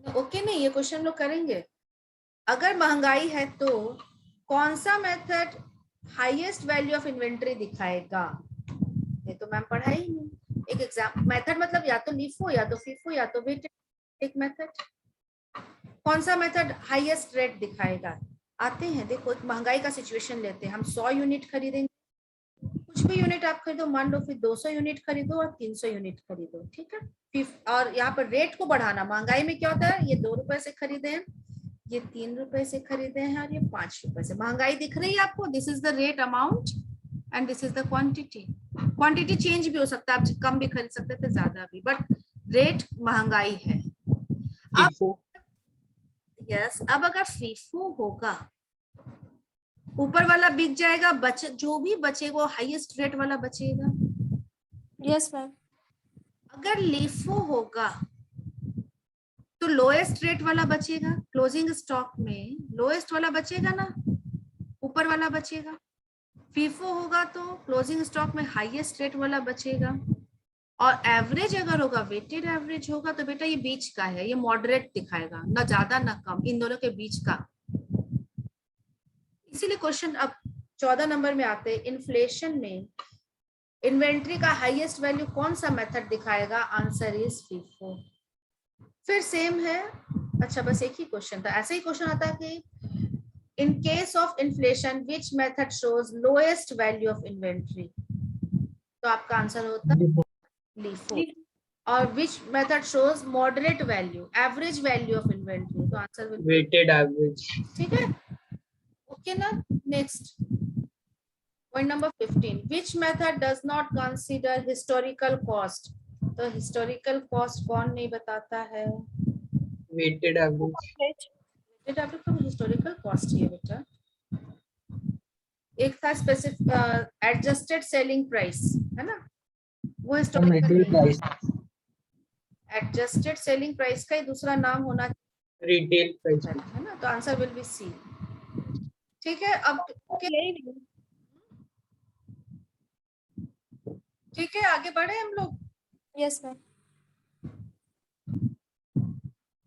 ओके नहीं, ये क्वेश्चन लोग करेंगे। अगर महंगाई है तो कौन सा method highest value of inventory दिखाएगा? ये तो मैम पढ़ा ही नहीं। एक एग्जाम मेथड मतलब या तो लीफो या तो फीफो या तो वेटेड एक मेथड। कौन सा मेथड हाईएस्ट रेट दिखाएगा? आते हैं, देखो एक महंगाई का सिचुएशन लेते हैं, हम 100 यूनिट खरीदेंगे, कुछ भी यूनिट आप खरीदो, मान लो फिर 200 यूनिट खरीदो और 300 यूनिट खरीदो, ठीक है। और यहाँ पर रेट को बढ़ाना, महंगाई में क्या होता है, ये 2 रुपए से खरीदे हैं, ये 3 रुपए से खरीदे हैं और ये 5 रुपए से। महंगाई दिख रही है आपको? This is the rate amount and this is the quantity. Quantity change भी हो सकता है, आप कम भी खरीद सकते थे, ज्यादा भी, बट रेट महंगाई है। अब यस, अब अगर फीफो होगा, ऊपर वाला बिक जाएगा, जो भी बचेगा वो हाईएस्ट रेट वाला बचेगा। Yes ma'am. अगर लीफो होगा तो लोएस्ट रेट वाला बचेगा, क्लोजिंग स्टॉक में लोएस्ट वाला बचेगा ना, ऊपर वाला बचेगा। फीफो होगा तो क्लोजिंग स्टॉक में हाईएस्ट रेट वाला बचेगा, और एवरेज अगर होगा, वेटेड एवरेज होगा, तो बेटा ये बीच का है, ये मॉडरेट दिखाएगा, ना ज्यादा ना कम, इन दोनों के बीच का। इसीलिए क्वेश्चन अब 14 नंबर में आते हैं, इन्फ्लेशन में इन्वेंट्री का हाईएस्ट वैल्यू कौन सा मेथड दिखाएगा? Answer is FIFO. फिर सेम है, अच्छा बस एक ही क्वेश्चन था, ऐसे ही क्वेश्चन आता है कि in case of inflation which method shows lowest value of inventory? तो आपका आंसर होता है लीफो। और which method shows moderate value, average value of inventory? तो आंसर वेटेड एवरेज। ठीक है, ओके ना। Next Point number 15. Which method does not consider historical cost? तो historical cost कौन नहीं बताता है? weighted average, Weighted average तो historical cost ही है बेटा. एक था specific adjusted selling price, है ना? वो historical मेटेरियल नहीं है. प्राइस, Adjusted selling price का ही दूसरा नाम होना retail price, है ना? तो आंसर विल बी सी. ठीक है. अब ठीक है, आगे बढ़े हम लोग. Yes ma'am.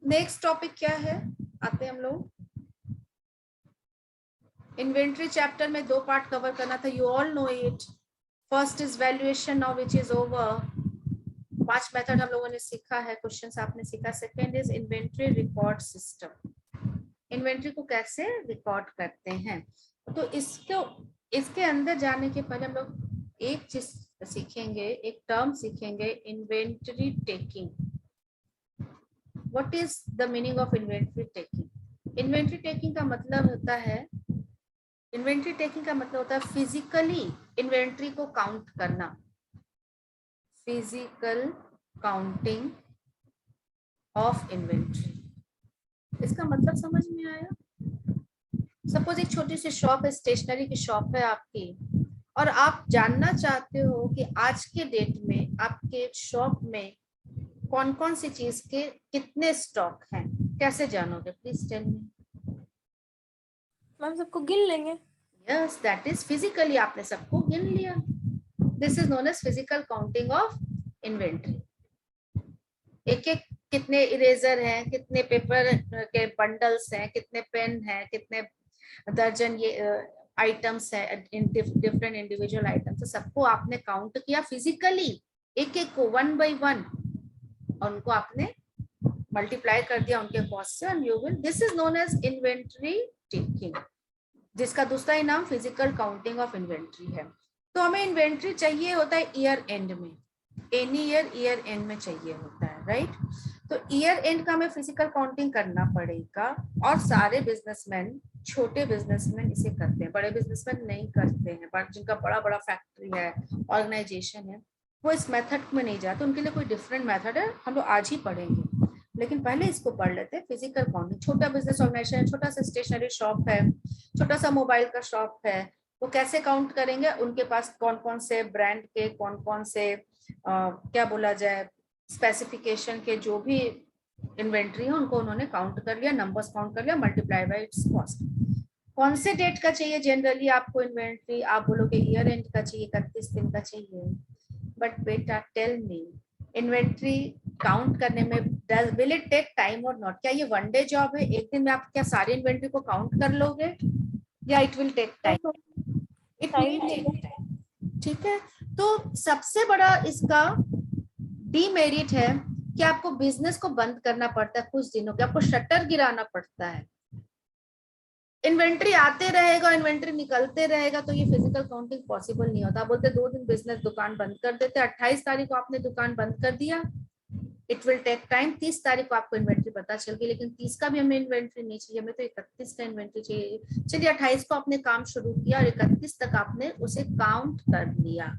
नेक्स्ट टॉपिक क्या है, आते हैं हम लोग. इन्वेंट्री चैप्टर में 2 पार्ट कवर करना था. You all know it. First is valuation, now which is over. 5 method हम लोगों ने सीखा है, क्वेश्चंस आपने सीखा. Second is inventory record system. Inventory को कैसे रिकॉर्ड करते हैं. तो इसके अंदर जाने के पहले हम लोग एक चीज सीखेंगे, एक टर्म सीखेंगे, inventory taking. What is the meaning of inventory taking? Inventory taking का मतलब होता है, इन्वेंट्री टेकिंग का मतलब होता है फिजिकली इन्वेंट्री को काउंट करना. Physical counting of inventory. इसका मतलब समझ में आया? सपोज एक छोटी सी शॉप है, स्टेशनरी की शॉप है आपकी, और आप जानना चाहते हो कि आज के डेट में आपके शॉप में कौन कौन सी चीज के कितने स्टॉक हैं. कैसे जानोगे? Please tell me. मैम सबको गिन लेंगे. यस, दैट इज फिजिकली आपने सबको गिन लिया. This is known as physical counting of inventory. एक एक कितने इरेजर हैं, कितने पेपर के बंडल्स हैं, कितने पेन हैं, कितने दर्जन ये आइटम्स है, डिफरेंट इंडिविजुअल आइटम्स, सबको आपने काउंट किया फिजिकली, एक एक को 1 by 1, और उनको आपने मल्टीप्लाई कर दिया उनके कॉस्ट से, and you will, this is known as inventory taking, जिसका दूसरा ही नाम फिजिकल काउंटिंग ऑफ इन्वेंट्री है. तो हमें इन्वेंट्री चाहिए होता है ईयर एंड में. एनी ईयर एंड में चाहिए होता है, राइट? तो ईयर एंड का हमें फिजिकल काउंटिंग करना पड़ेगा, और सारे बिजनेसमैन, छोटे बिजनेसमैन इसे करते हैं, बड़े बिजनेसमैन नहीं करते हैं. बट जिनका बड़ा बड़ा फैक्ट्री है, ऑर्गेनाइजेशन है, वो इस मेथड में नहीं जाते. उनके लिए कोई डिफरेंट मेथड है, हम लोग आज ही पढ़ेंगे. लेकिन पहले इसको पढ़ लेते हैं. Physical counting. छोटा बिजनेस ऑर्गेनाइजेशन, छोटा सा स्टेशनरी शॉप है, छोटा सा मोबाइल का शॉप है, वो कैसे काउंट करेंगे? उनके पास कौन कौन से ब्रांड के, कौन कौन से क्या बोला जाए, स्पेसिफिकेशन के जो भी इन्वेंट्री है, उनको उन्होंने काउंट कर लिया, नंबर्स काउंट कर लिया, मल्टीप्लाई बाय इट्स कॉस्ट. कौन से डेट का चाहिए जनरली आपको इन्वेंट्री? आप बोलोगे ईयर एंड का चाहिए, 31 दिन का चाहिए. बट बेटा टेल मी, इन्वेंट्री काउंट करने में विल इट टेक टाइम और नॉट? क्या ये 1 डे जॉब है? एक दिन में आप क्या सारी इन्वेंट्री को काउंट कर लोगे, या it will take time? It will take time. ठीक है. तो सबसे बड़ा इसका डीमेरिट है कि आपको बिजनेस को बंद करना पड़ता है कुछ दिनों के, आपको शटर गिराना पड़ता है. इन्वेंट्री आते रहेगा, इन्वेंट्री निकलते रहेगा, तो ये फिजिकल काउंटिंग पॉसिबल नहीं होता. बोलते 2 दिन बिजनेस दुकान बंद कर देते, 28 तारीख को आपने दुकान बंद कर दिया, इट विल टेक टाइम. 30 तारीख को आपको इन्वेंट्री पता चल गई, लेकिन 30 का भी हमें इन्वेंट्री नहीं चाहिए, हमें तो 31 का इन्वेंट्री चाहिए. चलिए 28 को आपने काम शुरू किया और 31 तक आपने उसे काउंट कर लिया.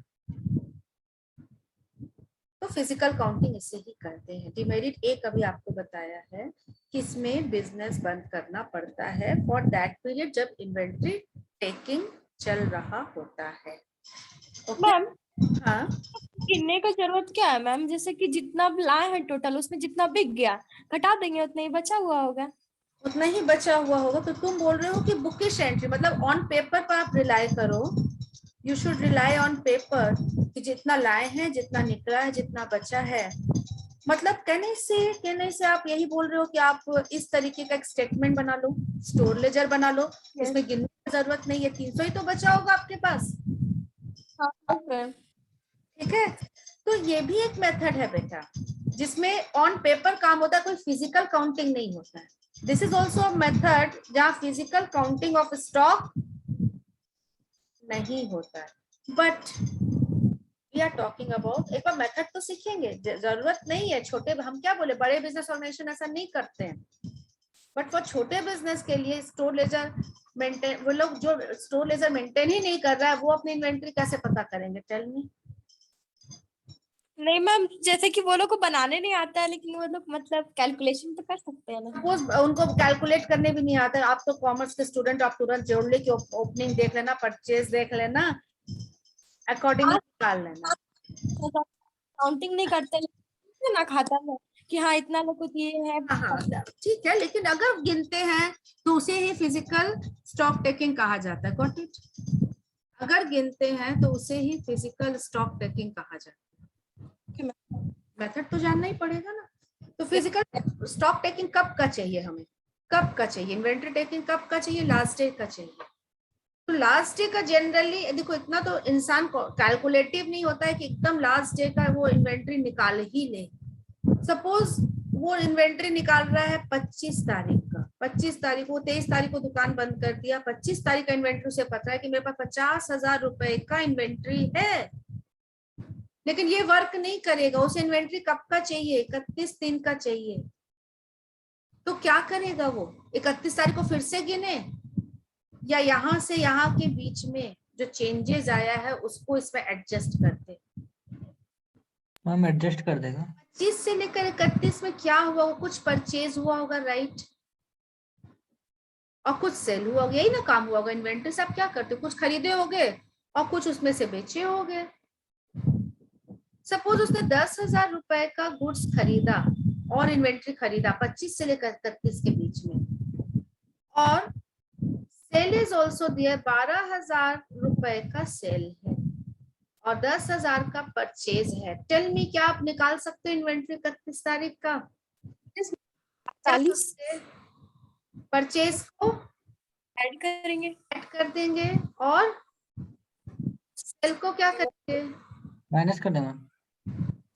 तो फिजिकल काउंटिंग इससे ही करते हैं. डिमेरिट एक अभी आपको बताया है कि इसमें बिजनेस बंद करना पड़ता है फॉर दैट पीरियड जब इन्वेंट्री टेकिंग चल रहा होता है. मैम हाँ, गिनने का जरूरत क्या है मैम? जैसे कि जितना लाए हैं टोटल, उसमें जितना बिक गया घटा देंगे, उतना ही बचा हुआ होगा. उतना ही बचा हुआ होगा. तो तुम बोल रहे हो कि बुकिश एंट्री, मतलब ऑन पेपर पर आप रिलाई करो. You should rely on paper कि जितना लाए हैं, जितना निकला है, जितना बचा है. मतलब कहने से आप यही बोल रहे हो कि आप इस तरीके का एक स्टेटमेंट बना लो, स्टोर लेजर बना लो, इसमें गिनने की जरूरत नहीं है. 300 ही तो बचा होगा आपके पास. ठीक है. तो ये भी एक मेथड है बेटा, जिसमें ऑन पेपर काम होता है, कोई फिजिकल काउंटिंग नहीं होता है. This is also a method जहाँ फिजिकल काउंटिंग ऑफ स्टॉक नहीं होता है. But we are talking about, एक बार मेथड तो सीखेंगे, जरूरत नहीं है छोटे, हम क्या बोले, बड़े बिजनेस ऑर्गेनाइजेशन ऐसा नहीं करते हैं. बट फॉर छोटे बिजनेस के लिए स्टोर लेजर मेंटेन, वो लोग जो स्टोर लेजर मेंटेन ही नहीं कर रहा है वो अपनी इन्वेंट्री कैसे पता करेंगे? Tell me. नहीं मैम, जैसे कि वो लोग को बनाने नहीं आता है, लेकिन वो लोग मतलब कैलकुलेशन तो कर सकते हैं ना। सपोज उनको कैलकुलेट करने भी नहीं आता है, आप तो कॉमर्स के स्टूडेंट, आप तुरंत जोड़ ले कि ओपनिंग देख लेना, परचेज देख लेना, अकॉर्डिंगली निकाल लेना। काउंटिंग नहीं करते लेकिन ना खाता है कि हाँ इतना लोग को ये है। हाँ ठीक है, लेकिन अगर गिनते हैं तो उसे ही फिजिकल स्टॉक टेकिंग कहा जाता है। Got it? अगर गिनते हैं तो उसे ही फिजिकल स्टॉक टेकिंग कहा जाता है। मेथड तो जानना ही पड़ेगा ना। तो फिजिकल स्टॉक टेकिंग कब का चाहिए हमें? कब का चाहिए? इन्वेंट्री टेकिंग कब का चाहिए? लास्ट डे का चाहिए। तो लास्ट डे का जनरली देखो, इतना तो इंसान कैलकुलेटिव नहीं होता है कि एकदम लास्ट डे का वो इन्वेंट्री निकाल ही ले। सपोज वो इन्वेंट्री निकाल रहा है 25 तारीख का, 25 तारीख को, 23 तारीख को दुकान बंद कर दिया, 25 तारीख का इन्वेंट्री से पता है कि मेरे पास 50,000 रुपए का इन्वेंट्री है, लेकिन ये वर्क नहीं करेगा। उसे इन्वेंट्री कब का चाहिए? 31 दिन का चाहिए। तो क्या करेगा वो? 31 तारीख को फिर से गिने, या यहाँ से यहाँ के बीच में जो चेंजेस आया है उसको इसमें एडजस्ट करते? मैम एडजस्ट कर देगा। 25 से लेकर 31 में क्या हुआ? वो कुछ परचेज हुआ होगा, राइट, और कुछ सेल हुआ होगा, यही ना काम हुआ होगा। इन्वेंट्री से आप क्या करते हो? कुछ खरीदे होगे और कुछ उसमें से बेचे होगे। सपोज उसने 10,000 रुपए का गुड्स खरीदा और इन्वेंट्री खरीदा 25 से लेकर 31 के बीच में, और सेल इज ऑल्सो दियर, 12,000 रुपए का सेल है और 10,000 का परचेज है। टेल मी, क्या आप निकाल सकते हो इन्वेंट्री 31 तारीख का? 40 परचेज को ऐड करेंगे। ऐड कर देंगे और सेल को क्या करेंगे? माइनस कर देगा।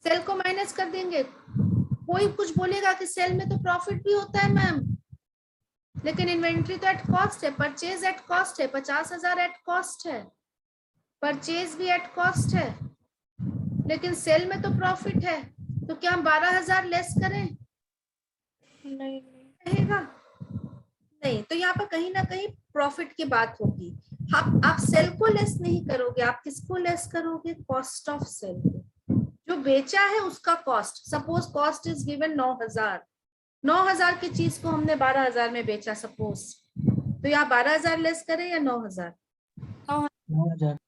सेल को माइनस कर देंगे। कोई कुछ बोलेगा कि सेल में तो प्रॉफिट भी होता है मैम, लेकिन इन्वेंट्री तो एट कॉस्ट है, परचेज एट कॉस्ट है, 50,000 एट कॉस्ट है, परचेज भी एट कॉस्ट है, लेकिन सेल में तो प्रॉफिट है। तो क्या हम 12,000 लेस करें? नहीं रहेगा नहीं। तो यहाँ पर कहीं ना कहीं प्रॉफिट की बात होगी। आप सेल को लेस नहीं करोगे, आप किसको लेस करोगे? कॉस्ट ऑफ सेल, जो बेचा है उसका cost. Suppose cost is given 9,000, 9,000 की चीज को हमने 12,000 में बेचा सपोज, तो यहाँ 12,000 लेस करें या 9,000? 9,000।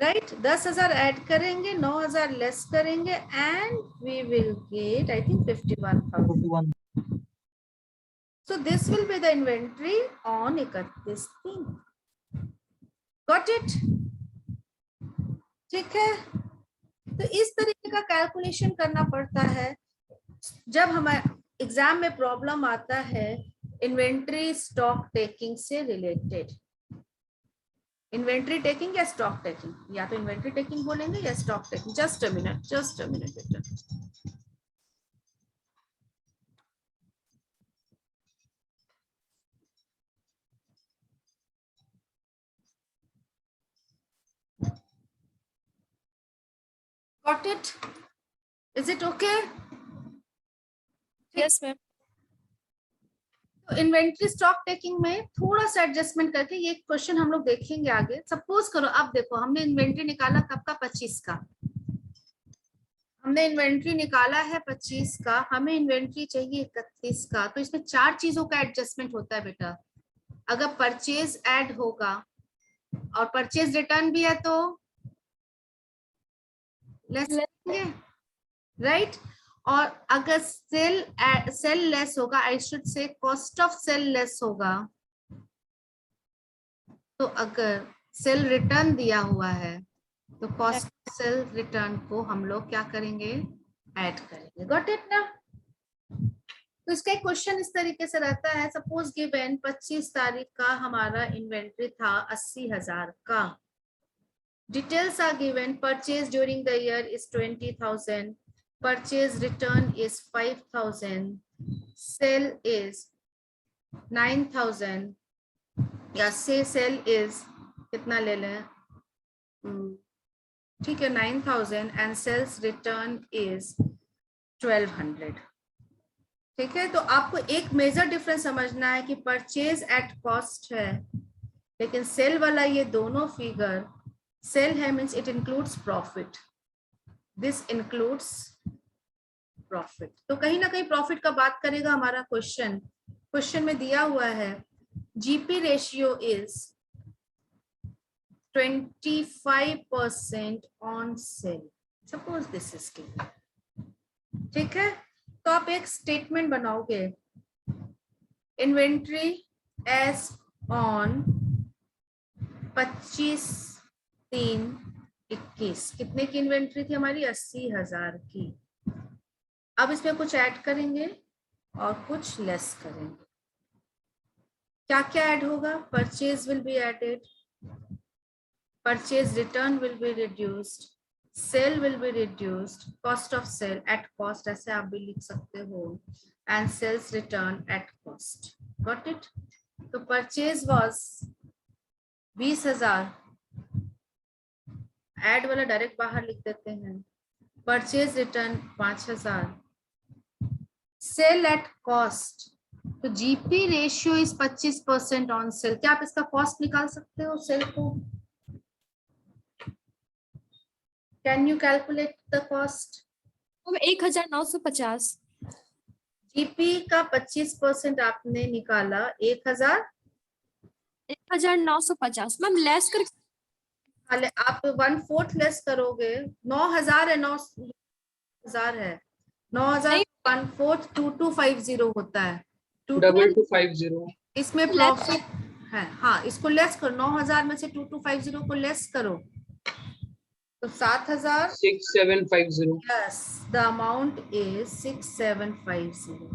राइट, 10,000 ऐड करेंगे, 9,000 लेस करेंगे, and we will get I think 51,000. 51। So this will be the inventory on 31 दिन. Got it? ठीक है, तो इस तरीके का कैलकुलेशन करना पड़ता है जब हमारे एग्जाम में प्रॉब्लम आता है इन्वेंट्री स्टॉक टेकिंग से रिलेटेड। इन्वेंट्री टेकिंग या स्टॉक टेकिंग, या तो इन्वेंट्री टेकिंग बोलेंगे या stock taking. Just a minute बेटा। Got it? Is it okay? Yes ma'am. तो इन्वेंट्री स्टॉक टेकिंग में थोड़ा सा एडजस्टमेंट करके ये क्वेश्चन हम लोग देखेंगे आगे। सपोज करो, अब देखो हमने इन्वेंट्री निकाला कब का? 25 का। हमने इन्वेंट्री निकाला है 25 का, हमें इन्वेंट्री चाहिए 31 का। तो इसमें 4 चीजों का एडजस्टमेंट होता है बेटा। अगर परचेज ऐड होगा और परचेज रिटर्न भी है तो लेस करेंगे, राइट। और अगर सेल लेस होगा, I should say cost of sale less होगा, तो अगर सेल रिटर्न दिया हुआ है तो कॉस्ट ऑफ सेल रिटर्न को हम लोग क्या करेंगे? ऐड करेंगे। गॉट इट ना? तो इसका एक क्वेश्चन इस तरीके से रहता है। सपोज गिवन 25 तारीख का हमारा इन्वेंट्री था 80,000 का। Details are given. Purchase during the year is 20,000. Purchase return is 5,000. Sell is 9,000. या से sell is कितना ले लें? ठीक है, 9,000 and sales return is 1,200. ठीक है, तो आपको एक मेजर डिफरेंस समझना है कि परचेज एट कॉस्ट है, लेकिन सेल वाला ये दोनों फिगर सेल है means it includes profit, this includes profit. तो कहीं ना कहीं प्रॉफिट का बात करेगा हमारा क्वेश्चन में दिया हुआ है GP ratio is 25% on cell, suppose this is given. ठीक है, तो आप एक स्टेटमेंट बनाओगे, इन्वेंट्री एज ऑन 25/3/21, कितने की इन्वेंट्री थी हमारी? 80,000 की। अब इसमें कुछ ऐड करेंगे और कुछ लेस करेंगे। क्या क्या ऐड होगा? Purchase will be added, purchase return will be reduced, sale will be reduced, cost of sale at cost ऐसे आप भी लिख सकते हो, and sales return at cost. Got it? तो परचेज वॉज 20,000, ऐड वाला डायरेक्ट बाहर लिख देते हैं, purchase return 5,000, sale at cost, तो GP ratio is 25% on sale. क्या आप इसका कॉस्ट निकाल सकते हो सेल को? Can you calculate the cost? 1950। GP का 25% आपने निकाला 1950 मैम, लेस कर आप 1/4 लेस करोगे, 9,000 है, 9,000 है, 9,000 1/4 2250 होता है। 2250 इसमें प्रॉफिट है, हाँ इसको लेस करो, 9,000 में से 2250 को लेस करो तो 7,000। 6750 yes, the amount is 6750।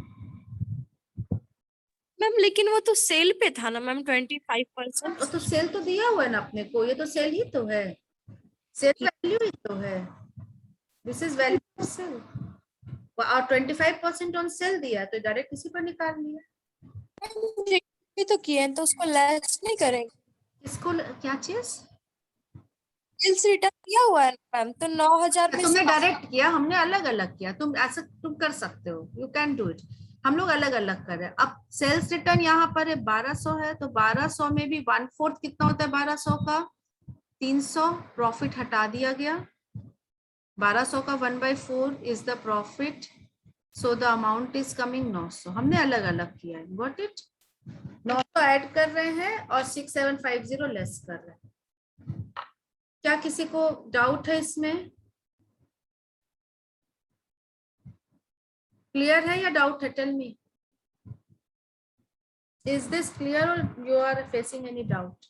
Ma'am, लेकिन वो तो सेल पे था ना मैम, 25%। तो सेल तो दिया हुआ है ना अपने को, ये तो सेल ही तो है, सेल वैल्यू ही तो है, this is value of sale, और 25% ऑन सेल दिया तो डायरेक्ट इसी पर निकाल लिया। ये तो किए हैं, तो उसको लेस नहीं करेंगे। इसको क्या चीज? सेल्स रिटर्न किया हुआ है मैम, तो 9,000 में तुमने डायरेक्ट किया, हमने अलग अलग किया, तुम ऐसा तुम कर सकते हो, यू कैन डू इट। हम लोग अलग अलग कर रहे हैं। अब सेल्स रिटर्न यहाँ पर है 1200 है, तो 1200 में भी 1/4 कितना होता है 1200 का? 300, प्रॉफिट हटा दिया गया, 1200 का 1/4 is the profit, so the amount is coming 900। हमने अलग अलग किया है, गॉट इट? 900 ऐड कर रहे हैं और 6750 लेस कर रहे हैं। क्या किसी को डाउट है इसमें? क्लियर है या डाउट है? Tell me, is this clear और you are facing any doubt?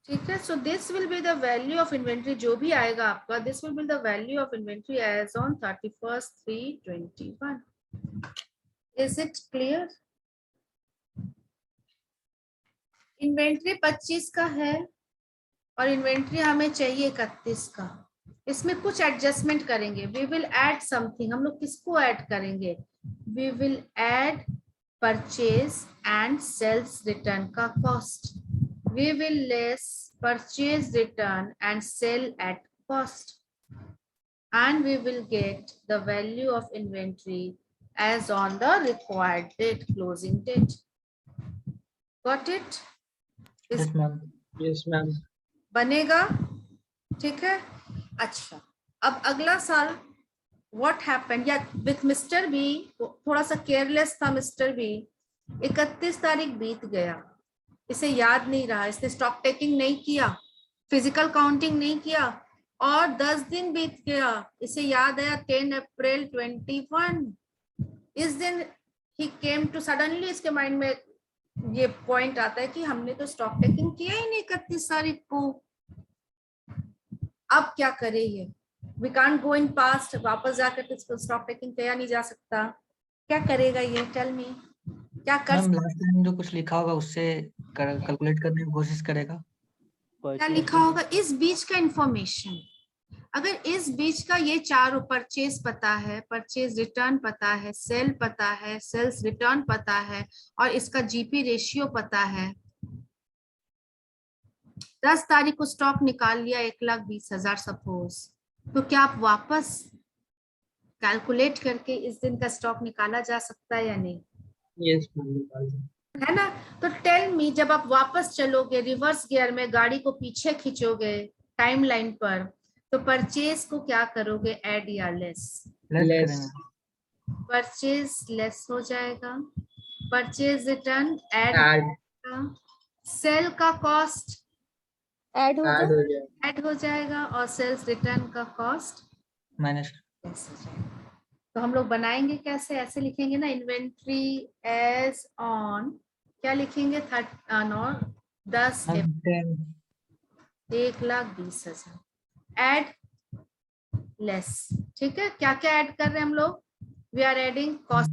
ठीक है, so this will be the value of inventory, जो भी आएगा आपका, this will be the value of inventory as on 31/3/21। Is it clear? Inventory 25 का है और इन्वेंट्री हमें चाहिए 31 का। इसमें कुछ एडजस्टमेंट करेंगे, वी विल ऐड समथिंग। हम लोग किसको ऐड करेंगे? We will add purchase and sales return का cost, we will less purchase return and sale at cost, and we will get the value of inventory as on the required date, closing date. Got it? Yes ma'am. yes ma'am बनेगा? ठीक है, अच्छा। अब अगला साल what happened, या with mister B, थोड़ा सा केयरलेस था मिस्टर बी, 31 तारीख बीत गया, इसे याद नहीं रहा, इसने स्टॉक टेकिंग नहीं किया, फिजिकल काउंटिंग नहीं किया, और 10 दिन बीत गया, इसे याद आया 10 अप्रैल 21, इस दिन ही केम टू, सडनली इसके माइंड में ये पॉइंट आता है कि हमने तो स्टॉक टेकिंग किया ही नहीं 31 तारीख को, अब क्या करे ये? We can't go in past, वापस जाकर स्टॉक टेकिंग किया नहीं जा सकता, क्या करेगा ये? टेल मी, क्या कर मैम लास्ट टाइम जो कुछ लिखा होगा उससे कैलकुलेट करने की कोशिश करेगा। क्या लिखा होगा इस बीच का इंफॉर्मेशन? अगर इस बीच का ये चारों, परचेज पता है, परचेज रिटर्न पता है, सेल पता है, सेल्स रिटर्न पता है, और इसका जीपी रेशियो पता है, 10 तारीख को स्टॉक निकाल लिया 1,20,000 सपोज, तो क्या आप वापस कैलकुलेट करके इस दिन का स्टॉक निकाला जा सकता है या नहीं? Yes, ma'am. निकाल दो. है ना? तो टेल मी, जब आप वापस चलोगे रिवर्स गियर में, गाड़ी को पीछे खींचोगे टाइमलाइन पर, तो परचेज को क्या करोगे, ऐड या लेस? Less Less. करेंगे। परचेज लेस हो जाएगा, purchase return add, Add. Sale का कॉस्ट ऐड हो Add जाए। हो जाए. ऐड हो जाएगा और सेल्स रिटर्न का कॉस्ट माइनस लेस हो जाएगा। तो हम लोग बनाएंगे कैसे? ऐसे लिखेंगे ना, इन्वेंट्री एज ऑन, क्या लिखेंगे, 10 10 1,20,000, ऐड लेस। ठीक है, क्या क्या ऐड कर रहे हैं हम लोग? We are adding cost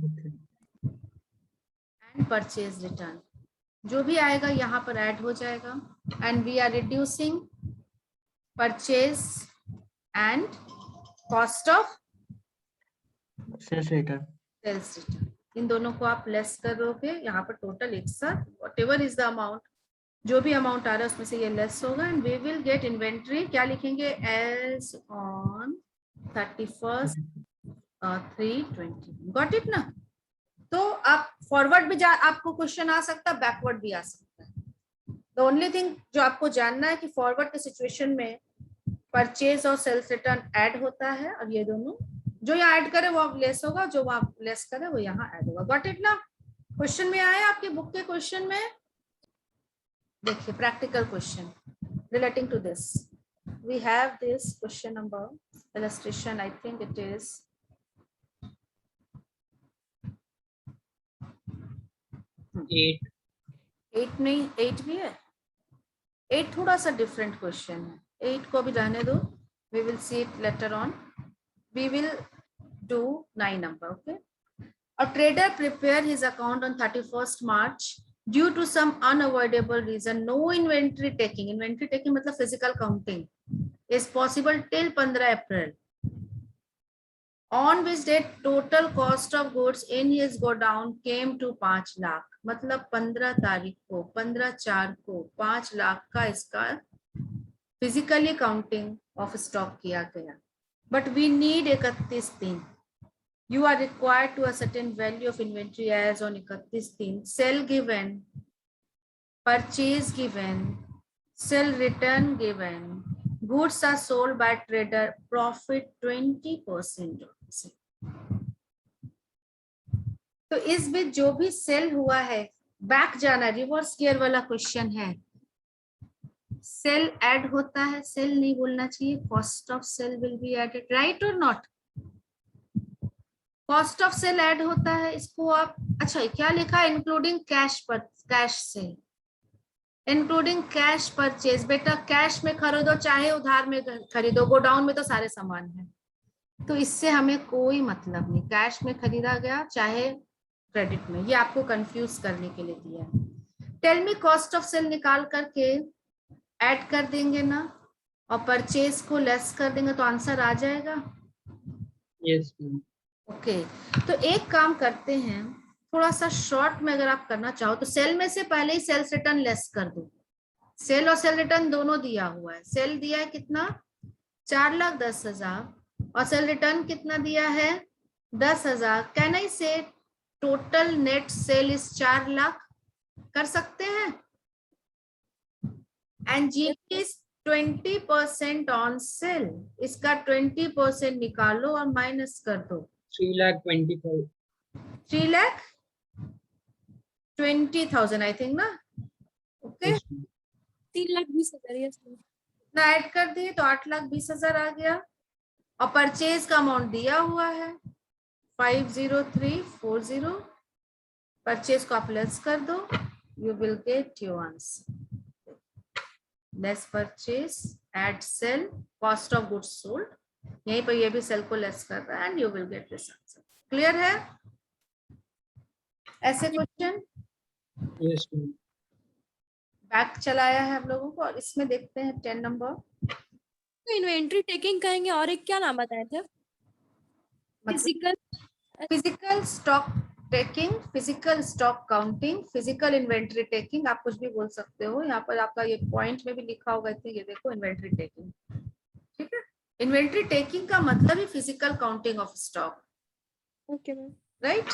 and purchase return, जो भी आएगा यहाँ पर ऐड हो जाएगा, and we are reducing purchase and cost of sales return. Sales return. इन दोनों को आप लेस करोगे, यहाँ पर टोटल एक साथ व्हाटएवर इज द अमाउंट, जो भी अमाउंट आ रहा है उसमें से ये लेस होगा, and we will get inventory, क्या लिखेंगे, as on 31st 3/20। Got it ना? तो आप फॉरवर्ड भी आपको क्वेश्चन आ सकता है, बैकवर्ड भी आ सकता है। द ओनली थिंग जो आपको जानना है कि फॉरवर्ड के सिचुएशन में परचेज और सेल्स रिटर्न ऐड होता है, और ये दोनों जो यहाँ ऐड करे वो अब लेस होगा, जो वहां लेस करे वो यहाँ ऐड होगा। गॉट इट ना? क्वेश्चन में आया आपके बुक के क्वेश्चन में, देखिए practical question relating to this, we have this question number illustration, I think it is 8. 8 नहीं, 8 भी है, 8 थोड़ा सा डिफरेंट क्वेश्चन है, 8 को भी रहने दो, we will see it later on, we will do 9 number. Okay, a trader prepared his account on 31st March. Due to some unavoidable reason, no inventory taking मतलब physical counting is possible till 15 April, on which date total cost of goods in his godown came to 5 lakh, मतलब 15 तारीख को, 15/4 को 5 लाख का इसका physically counting of stock किया गया, but we need 31 दिन। You are required to a certain value of inventory as on 31 sell given, purchase given, sell return given, goods are sold by trader, profit 20%। तो इस बीच जो भी cell हुआ है, back जाना, रिवर्स गियर वाला question है, सेल ऐड होता है, सेल नहीं बोलना चाहिए, cost of sale will be added, right और not? Cost of sale add होता है, इसको आप, अच्छा क्या लिखा है, इंक्लूडिंग कैश पर, कैश से इंक्लूडिंग कैश परचेज। बेटा कैश में खरीदो चाहे उधार में खरीदो, गोडाउन में तो सारे सामान है, तो इससे हमें कोई मतलब नहीं, कैश में खरीदा गया चाहे क्रेडिट में, ये आपको कंफ्यूज करने के लिए दिया है। Tell me, cost of sale निकाल करके ऐड कर देंगे ना, और परचेज को लेस कर देंगे तो आंसर आ जाएगा। Yes, ma'am. ओके, तो एक काम करते हैं, थोड़ा सा शॉर्ट में अगर आप करना चाहो तो सेल में से पहले ही सेल्स रिटर्न लेस कर दो। सेल और सेल रिटर्न दोनों दिया हुआ है, सेल दिया है कितना, 4,10,000, और सेल रिटर्न कितना दिया है, 10,000। कैन आई से total net cell is 4 lakh, कर सकते हैं? And GP is 20% on sale, इसका 20% निकालो और माइनस कर दो, 3,20,000. 3,20,000 आई थिंक ना। Okay, Yes, ma'am. 3,20,000, यस। ना ऐड कर दिए तो 8,20,000 आ गया, और परचेज का अमाउंट दिया हुआ है 50340, परचेज को आप लेस कर दो, you will get your answer, less purchase add sale cost of goods sold, यहीं पर ये भी सेल को लेस कर रहा है, and you will get this answer. Clear है? ऐसे क्वेश्चन Yes, ma'am. बैक चलाया है हम लोगों को, और इसमें देखते हैं 10 नंबर, तो इन्वेंट्री टेकिंग कहेंगे, और एक क्या नाम बताए थे? Physical physical stock taking, physical stock counting, physical inventory taking, आप कुछ भी बोल सकते हो। यहाँ पर आपका ये पॉइंट में भी लिखा होगा, ये देखो इन्वेंट्री टेकिंग, ठीक है। इन्वेंट्री टेकिंग का मतलब ही physical counting of stock, okay ma'am. Right?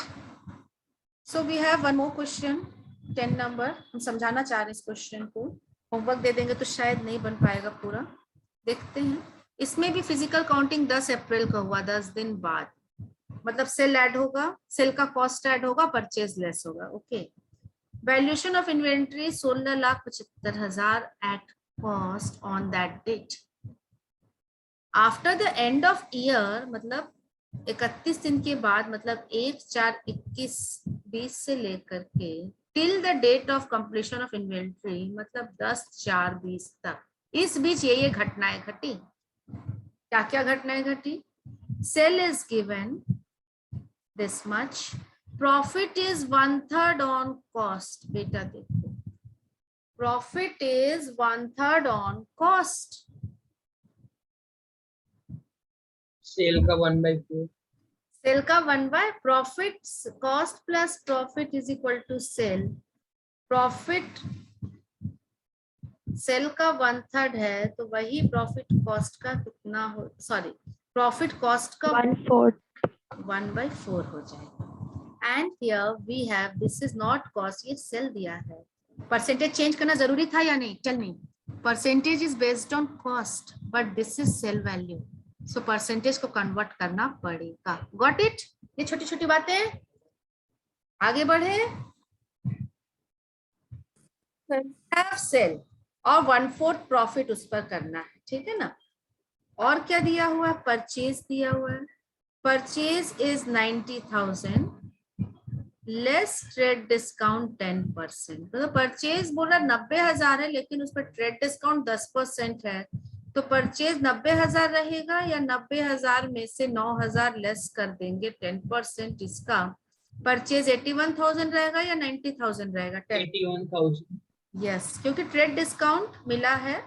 So we have one more question 10 नंबर, हम समझाना चाह रहे हैं इस क्वेश्चन को, होमवर्क दे देंगे तो शायद नहीं बन पाएगा पूरा, देखते हैं। इसमें भी फिजिकल काउंटिंग 10 अप्रैल का हुआ, 10 दिन बाद, मतलब सेल ऐड होगा, सेल का कॉस्ट ऐड होगा, परचेज लेस होगा। Okay, valuation of inventory 16,75,000 at cost on that date. After the end of year, मतलब 31 दिन के बाद, मतलब 1/4/21 से लेकर के till the date of completion of inventory, मतलब 10/4/20 तक, इस बीच ये घटनाएं घटी। क्या क्या घटनाएं घटी? Sale is given this much, profit is 1/3 on cost. बेटा देखो, profit is 1/3 on cost, sale का 1/4, सेल का 1/, profit cost plus profit is equal to sale. Profit sale का 1/3 है, तो वही प्रॉफिट कॉस्ट का कितना हो, सॉरी, प्रॉफिट कॉस्ट का 1/4। 1/4 हो जाएगा। And here we have, this is not cost, ये सेल दिया है। परसेंटेज चेंज करना जरूरी था या नहीं? Tell me. Percentage is based on cost, but this is sale value, so percentage को कन्वर्ट करना पड़ेगा। Got it? ये छोटी छोटी बातें, आगे बढ़े। हैव सेल और 1/4 प्रॉफिट उस पर करना है, ठीक है ना? और क्या दिया हुआ है? परचेज दिया हुआ है। Purchase is 90,000 less trade discount 10%, मतलब परचेज बोला 90,000 है, लेकिन उस पर ट्रेड डिस्काउंट 10% है, तो परचेज 90,000 रहेगा, या 90,000 में से 9,000 लेस कर देंगे 10%, इसका परचेज 81,000 रहेगा या 90,000 रहेगा? 81,000। यस, क्योंकि ट्रेड डिस्काउंट मिला है,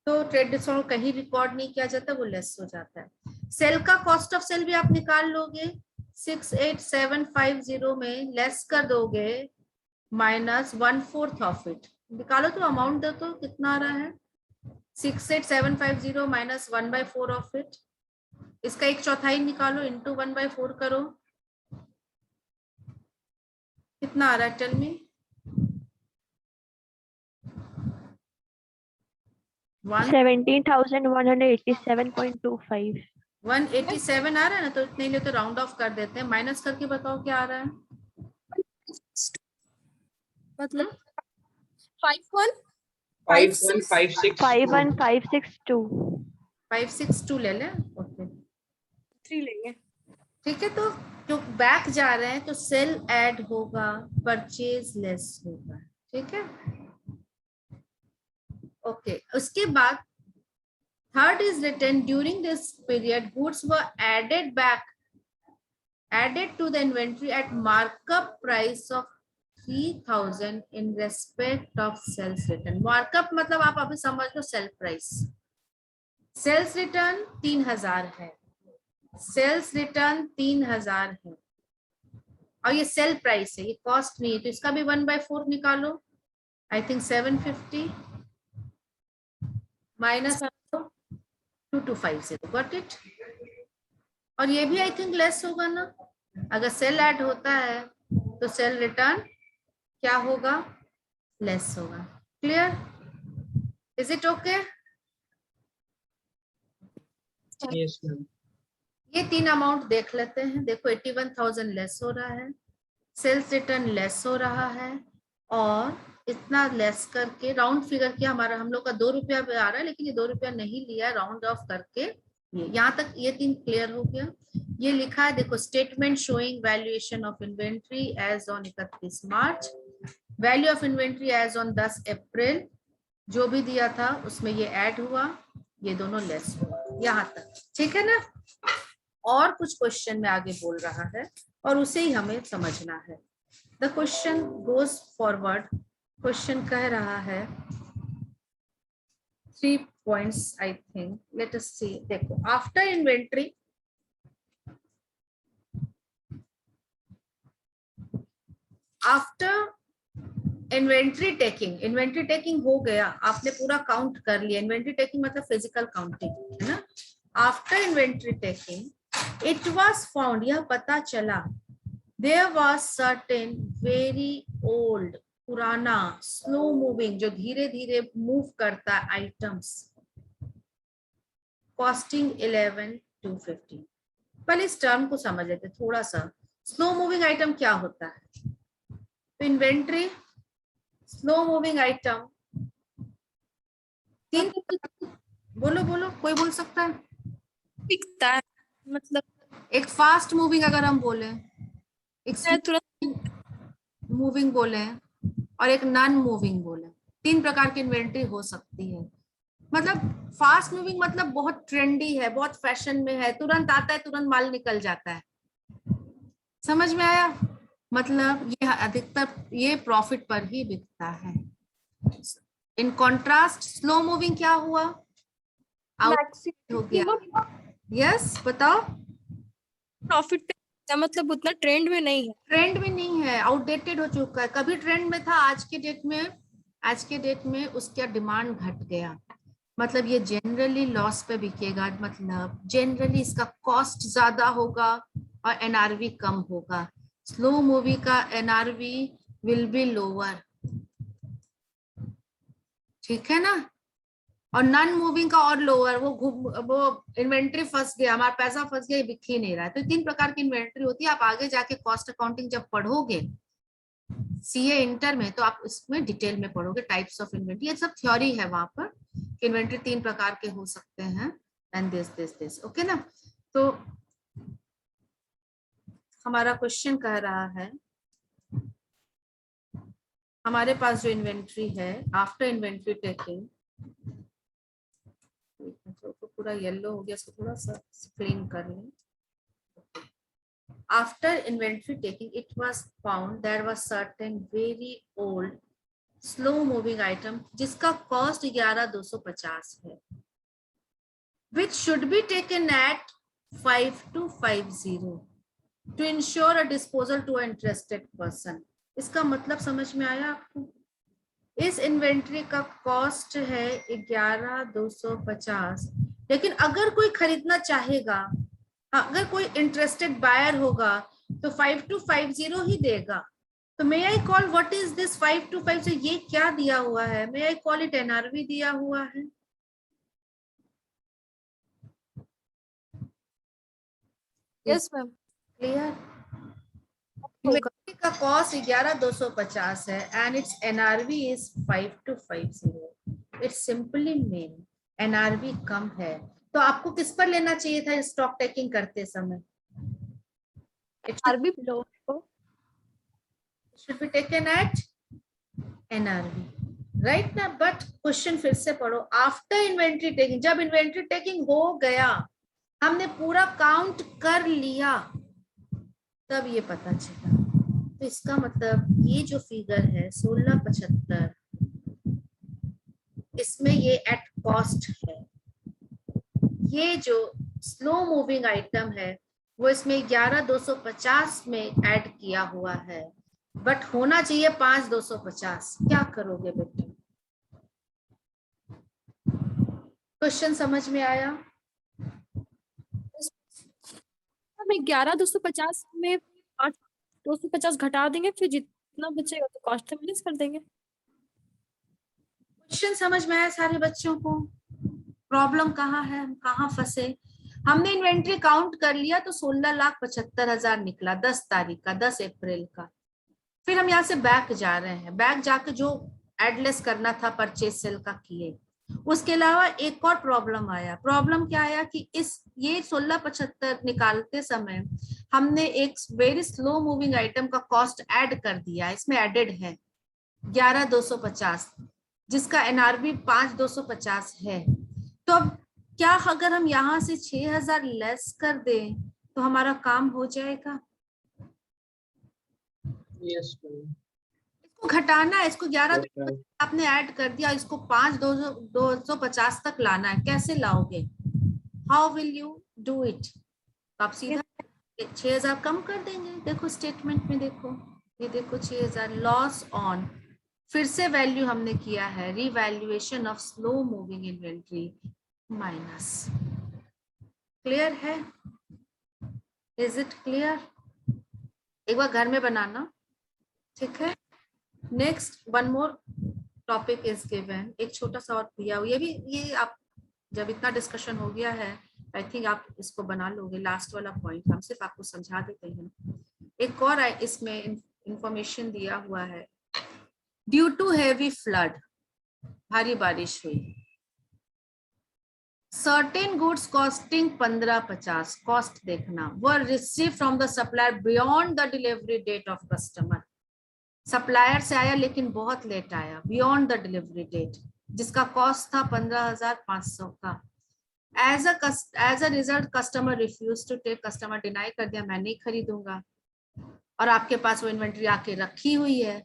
तो ट्रेड डिस्काउंट कहीं रिकॉर्ड नहीं किया जाता, वो लेस हो जाता है। सेल का कॉस्ट ऑफ सेल भी आप निकाल लोगे, 68,750 में लेस कर दोगे माइनस 1/4 ऑफ इट, निकालो तो अमाउंट दो तो कितना आ रहा है? 68,750 माइनस 1/4 ऑफ इट, इसका 1/4 निकालो, इंटू 1/4 करो, कितना आ रहा है? टेल मी। 17,187.25। 187 आ रहा है ना, तो इतने लिए तो राउंड ऑफ कर देते हैं, माइनस करके बताओ क्या आ रहा है? मतलब 51 51,562। 562 ले लें। ओके, 3 लेंगे। ठीक है, तो जो बैक जा रहे हैं तो सेल ऐड होगा, परचेज लेस होगा, ठीक है? ओके, उसके बाद third is returned during this period goods were added back, added to the inventory at markup price of 3,000 in respect of sales return. Markup मतलब आप अभी समझ लो सेल प्राइस। सेल्स रिटर्न 3,000 है, सेल्स रिटर्न 3,000 है, और ये सेल प्राइस है, ये कॉस्ट नहीं है, तो इसका भी 1/4 निकालो, I think 750 minus 2250, got it? और ये भी आई थिंक लेस होगा ना, अगर सेल ऐड होता है तो सेल रिटर्न क्या होगा? लेस होगा। Clear? Is it okay? Yes ma'am. ये 3 अमाउंट देख लेते हैं। देखो 81,000 लेस हो रहा है, सेल्स रिटर्न लेस हो रहा है, और इतना लेस करके राउंड फिगर किया, हमारा हम लोग का 2 रुपया आ रहा है, लेकिन ये 2 रुपया नहीं लिया, राउंड ऑफ करके ये यहाँ तक, ये 3 क्लियर हो गया। ये लिखा है देखो, statement showing valuation of inventory as on 31 March, value of inventory as on 10 April, जो भी दिया था उसमें ये ऐड हुआ, ये दोनों लेस हुआ, यहाँ तक, ठीक है ना? और कुछ क्वेश्चन में आगे बोल रहा है और उसे ही हमें समझना है। The question goes forward, question कह रहा है 3 points, I think. Let us see. देखो, after inventory, after inventory taking हो गया, आपने पूरा काउंट कर लिया। इन्वेंट्री टेकिंग मतलब फिजिकल काउंटिंग है ना, after inventory taking it was found, यह पता चला, there was certain very old, पुराना, स्लो मूविंग, जो धीरे धीरे मूव करता है आइटम्स, कॉस्टिंग 11 to 15। पहले इस टर्म को समझ लेते थोड़ा सा। स्लो मूविंग आइटम क्या होता है? तो इन्वेंट्री स्लो मूविंग आइटम तीन, बोलो बोलो, कोई बोल सकता है? बिकता है, मतलब एक फास्ट मूविंग अगर हम बोले, एक तुरंत मूविंग बोले और एक नॉन मूविंग बोले, तीन प्रकार की इन्वेंट्री हो सकती है। मतलब फास्ट मूविंग मतलब बहुत ट्रेंडी है, बहुत फैशन में है, तुरंत आता है, तुरंत माल निकल जाता है। समझ में आया? मतलब ये अधिकतर ये प्रॉफिट पर ही बिकता है। इन कॉन्ट्रास्ट स्लो मूविंग क्या हुआ? आउट हो गया। यस, बताओ। प्रॉफिट पे, मतलब उतना ट्रेंड में नहीं है। ट्रेंड में नहीं है, आउटडेटेड हो चुका है। कभी ट्रेंड में था, आज के डेट में उसका डिमांड घट गया। मतलब ये जनरली लॉस पे बिकेगा, मतलब जनरली इसका कॉस्ट ज्यादा होगा और एनआरवी कम होगा। स्लो मूवी का एनआरवी विल बी लोअर, ठीक है ना? और नॉन मूविंग का और लोअर, वो इन्वेंट्री फंस गया, हमारा पैसा फंस गया, ये बिक ही नहीं रहा है। तो तीन प्रकार की इन्वेंट्री होती है। आप आगे जाके कॉस्ट अकाउंटिंग जब पढ़ोगे सीए इंटर में, तो आप इसमें डिटेल में पढ़ोगे टाइप्स ऑफ इन्वेंट्री। ये सब थ्योरी है वहां पर, इन्वेंट्री तीन प्रकार के हो सकते हैं, एंड दिस ओके ना? तो हमारा क्वेश्चन कह रहा है, हमारे पास जो इन्वेंट्री है आफ्टर इन्वेंट्री टेकिंग, तो पूरा येलो हो गया, इसको थोड़ा सा क्लीन कर लें। After inventory taking it was found there was certain very old slow moving item जिसका कॉस्ट 11,250 है, which should be taken at 5250 to ensure a disposal to an interested person। इसका मतलब समझ में आया आपको? इस इन्वेंट्री का कॉस्ट है 11,250, लेकिन अगर कोई खरीदना चाहेगा, अगर कोई इंटरेस्टेड बायर होगा तो 5250 ही देगा। तो may I call what is this 5250? ये क्या दिया हुआ है? May I call it NRV दिया हुआ है। Yes ma'am. क्लियर? इन्वेंट्री का कॉस्ट 11,250 है and it's NRV is 5250। It's simply mean NRV कम है। तो आपको किस पर लेना चाहिए था स्टॉक टेकिंग करते समय? आरबी लो should be taken at NRV, right ना? बट क्वेश्चन फिर से पढ़ो, आफ्टर इन्वेंट्री टेकिंग, जब इन्वेंट्री टेकिंग हो गया, हमने पूरा काउंट कर लिया, तब ये पता चला। तो इसका मतलब ये जो फिगर है 1675, इसमें ये एट कॉस्ट है। ये जो स्लो मूविंग आइटम है वो इसमें 11,250 में ऐड किया हुआ है, बट होना चाहिए 5,250। क्या करोगे बेटे? क्वेश्चन समझ में आया? हमें 11,250 में 5,250 घटा देंगे, फिर जितना बचेगा तो कॉस्ट माइनस कर देंगे। क्वेश्चन समझ में आया सारे बच्चों को? प्रॉब्लम कहाँ है, हम कहाँ फंसे? हमने इन्वेंट्री काउंट कर लिया तो 16,75,000 निकला 10 तारीख का, 10 अप्रैल का। फिर हम यहाँ से बैक जा रहे हैं, बैक जाके जो एडलेस करना था परचेज सेल का किए। उसके अलावा एक और प्रॉब्लम आया। प्रॉब्लम क्या आया कि ये 1675 निकालते समय हमने एक वेरी स्लो मूविंग आइटम का कॉस्ट ऐड कर दिया, इसमें एडेड है 11,250, जिसका एनआरबी 5,250 है। तो अब क्या अगर हम यहाँ से 6,000 लेस कर दें तो हमारा काम हो जाएगा? Yes ma'am. इसको घटाना है, इसको 11 आपने ऐड कर दिया, इसको 5,250 तक लाना है। कैसे लाओगे? How will you do it? आप सीधा 6,000 कम कर देंगे। देखो स्टेटमेंट में देखो, ये देखो 6,000 लॉस ऑन, फिर से वैल्यू हमने किया है, revaluation of slow moving inventory minus clear है? Is it clear? एक बार घर में बनाना, ठीक है। Next one more topic is given, एक छोटा सा और दिया हुआ, ये आप जब इतना डिस्कशन हो गया है आई थिंक आप इसको बना लोगे। लास्ट वाला पॉइंट हम सिर्फ आपको समझा देते हैं। एक और इसमें इंफॉर्मेशन दिया हुआ है, ड्यू टू हैवी फ्लड, भारी बारिश हुई, certain goods costing 1550, कॉस्ट देखना, were received from the supplier beyond the delivery date of customer। Supplier से आया लेकिन बहुत लेट आया, बियॉन्ड द डिलीवरी डेट, जिसका कॉस्ट था 15,500 का। As a result customer refuse to take, customer deny कर दिया, मैं नहीं खरीदूंगा, और आपके पास वो इन्वेंट्री आके रखी हुई है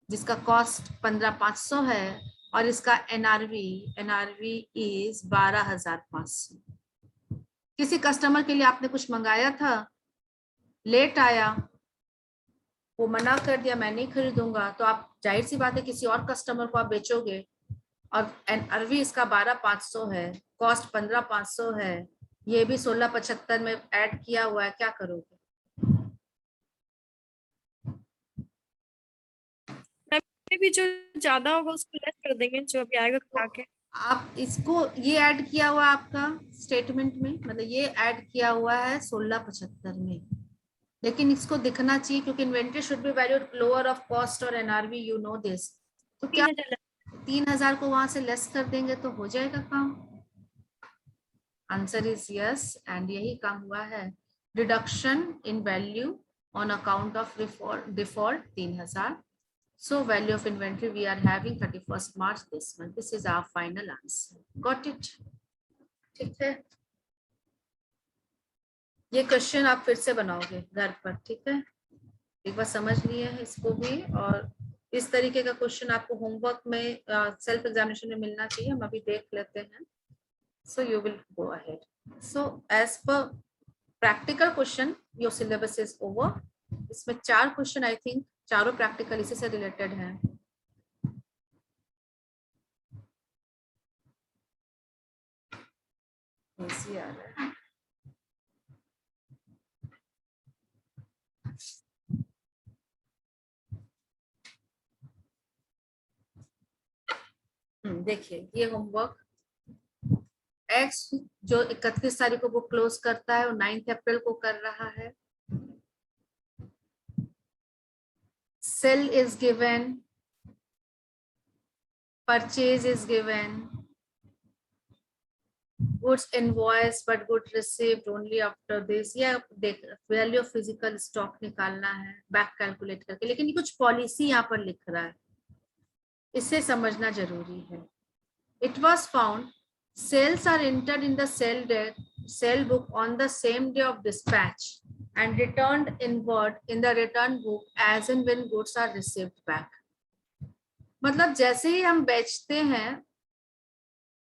जिसका कॉस्ट 15,500 है, और इसका एनआरवी इज 12,500। किसी कस्टमर के लिए आपने कुछ मंगाया था, लेट आया, वो मना कर दिया, मैं नहीं खरीदूंगा, तो आप जाहिर सी बात है किसी और कस्टमर को आप बेचोगे, और एनआरवी इसका 12,500 है, कॉस्ट 15,500 है, ये भी 1675 में ऐड किया हुआ है, क्या करोगे? भी जो ज्यादा होगा उसको लेस कर देंगे, जो अभी आएगा खा के। आप इसको ये ऐड किया हुआ आपका स्टेटमेंट में, मतलब ये ऐड किया हुआ है 1675 में, लेकिन इसको दिखना चाहिए क्योंकि inventory should be valued lower of cost और एनआरवी, यू नो दिस। तो क्या 3,000 को वहां से लेस कर देंगे तो हो जाएगा काम? आंसर इज यस, एंड यही काम हुआ है। Reduction in value on account of default 3,000। So value of inventory we are having 31st March this month. This is our final answer. Got it? ठीक है, ये क्वेश्चन आप फिर से बनाओगे घर पर, ठीक है? एक बार समझ लिए है इसको भी, और इस तरीके का क्वेश्चन आपको होमवर्क में सेल्फ एग्जामिनेशन में मिलना चाहिए, हम अभी देख लेते हैं। So you will go ahead. So as per practical question, your syllabus is over. इसमें 4 क्वेश्चन आई थिंक, चारों प्रैक्टिकल इसी से रिलेटेड हैं। ऐसी आ रहा है। देखिए ये होमवर्क एक्स जो 31 तारीख को वो क्लोज करता है, वो 9 अप्रैल को कर रहा है। Sell is given, purchase is given, goods invoice but good received only after this। ये देख वैल्यू ऑफ फिजिकल स्टॉक निकालना है बैक कैलकुलेट करके, लेकिन ये कुछ पॉलिसी यहाँ पर लिख रहा है, इसे समझना जरूरी है। It was found sales are entered in the sale book on the same day of dispatch and returned inward in the return book as and when goods are received back। मतलब जैसे ही हम बेचते हैं,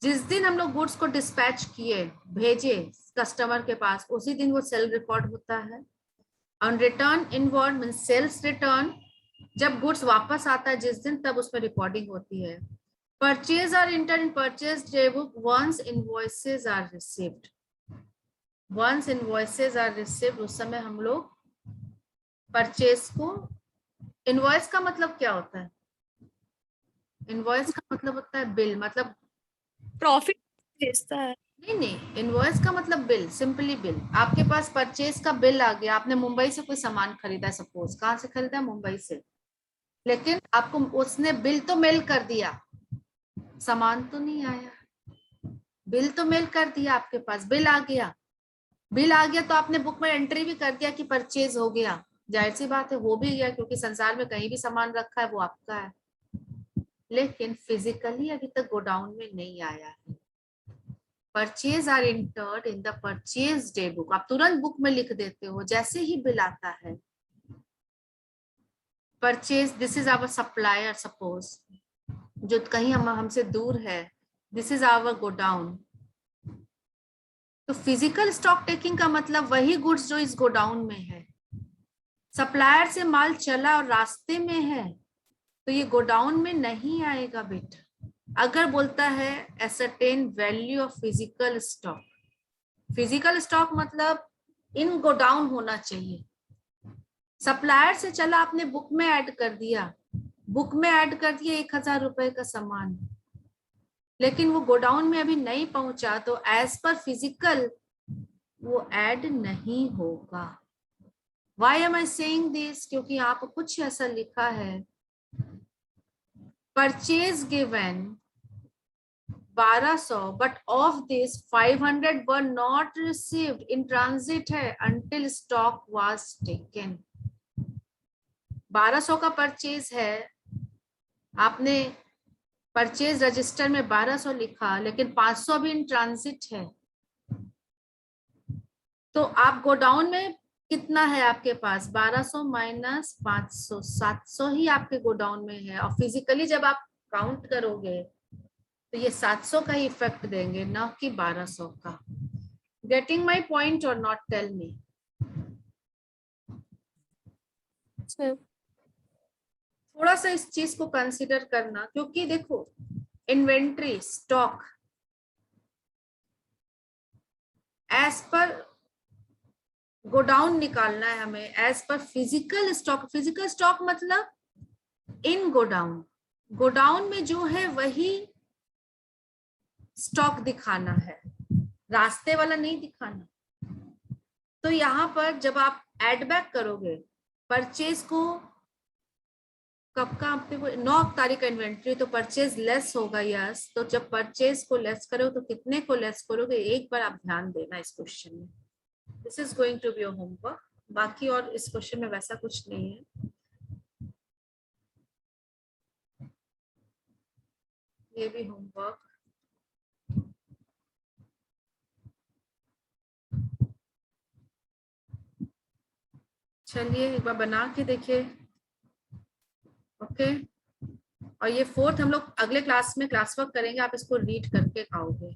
जिस दिन हम लोग गुड्स को डिस्पैच किए, भेजे कस्टमर के पास, उसी दिन वो सेल रिकॉर्ड होता है। और return inward mean sales return, जब गुड्स वापस आता है जिस दिन, तब उसमें रिकॉर्डिंग होती है। Purchase are entered in purchase day book once invoices are received. Once invoices are received, उस समय हम लोग परचेज को, इनवॉइस का मतलब क्या होता है? इनवॉइस का मतलब होता है बिल, मतलब प्रॉफिट भेजता है। नहीं, इनवॉइस का मतलब बिल, सिंपली बिल। आपके पास परचेज का बिल आ गया, आपने मुंबई से कोई सामान खरीदा, सपोज कहाँ से खरीदा? मुंबई से, लेकिन आपको उसने बिल तो मेल कर दिया, सामान तो नहीं आया। बिल तो मेल कर दिया, आपके पास बिल आ गया। बिल आ गया तो आपने बुक में एंट्री भी कर दिया कि परचेज हो गया, जाहिर सी बात है हो भी गया, क्योंकि संसार में कहीं भी सामान रखा है वो आपका है, लेकिन फिजिकली अभी तक गोडाउन में नहीं आया है। Purchase are entered in the purchase day book, आप तुरंत बुक में लिख देते हो जैसे ही बिल आता है। Purchase, this is our supplier, suppose जो कहीं हमसे दूर है, दिस इज आवर गोडाउन। तो फिजिकल स्टॉक टेकिंग का मतलब वही गुड्स जो इस गोडाउन में है। सप्लायर से माल चला और रास्ते में है तो ये गोडाउन में नहीं आएगा बेटा। अगर बोलता है ascertain value of physical stock, physical stock मतलब इन गोडाउन होना चाहिए। सप्लायर से चला आपने बुक में ऐड कर दिया, 1,000 रुपए का सामान, लेकिन वो गोडाउन में अभी नहीं पहुंचा, तो एज पर फिजिकल वो ऐड नहीं होगा। Why am I saying this? क्योंकि यहाँ पर कुछ ऐसा लिखा है, purchase given 1200, but of this 500 were not received in transit है until stock was taken। 1200 का परचेज है, आपने परचेज रजिस्टर में 1200 लिखा, लेकिन 500 भी इन ट्रांजिट है, तो आप गोडाउन में कितना है आपके पास, 1200 माइनस 500, 700 ही आपके गोडाउन में है। और फिजिकली जब आप काउंट करोगे तो ये 700 का ही इफेक्ट देंगे, ना कि 1200 का। गेटिंग माई पॉइंट और नॉट? Tell me. थोड़ा सा इस चीज को कंसिडर करना, क्योंकि देखो inventory stock as per godown निकालना है हमें, as per physical stock. Physical stock मतलब इन गोडाउन, गोडाउन में जो है वही स्टॉक दिखाना है, रास्ते वाला नहीं दिखाना। तो यहाँ पर जब आप एड बैक करोगे परचेज को, कब का आपके 9 तारीख का इन्वेंट्री, तो परचेज लेस होगा, यस। तो जब परचेज को लेस करो तो कितने को लेस करोगे, एक बार आप ध्यान देना इस क्वेश्चन में। This is going to be your homework. बाकी और इस क्वेश्चन में वैसा कुछ नहीं है। ये भी होमवर्क। चलिए एक बार बना के देखिए। ओके, और ये 4th हम लोग अगले क्लास में क्लास वर्क करेंगे, आप इसको रीड करके आओगे।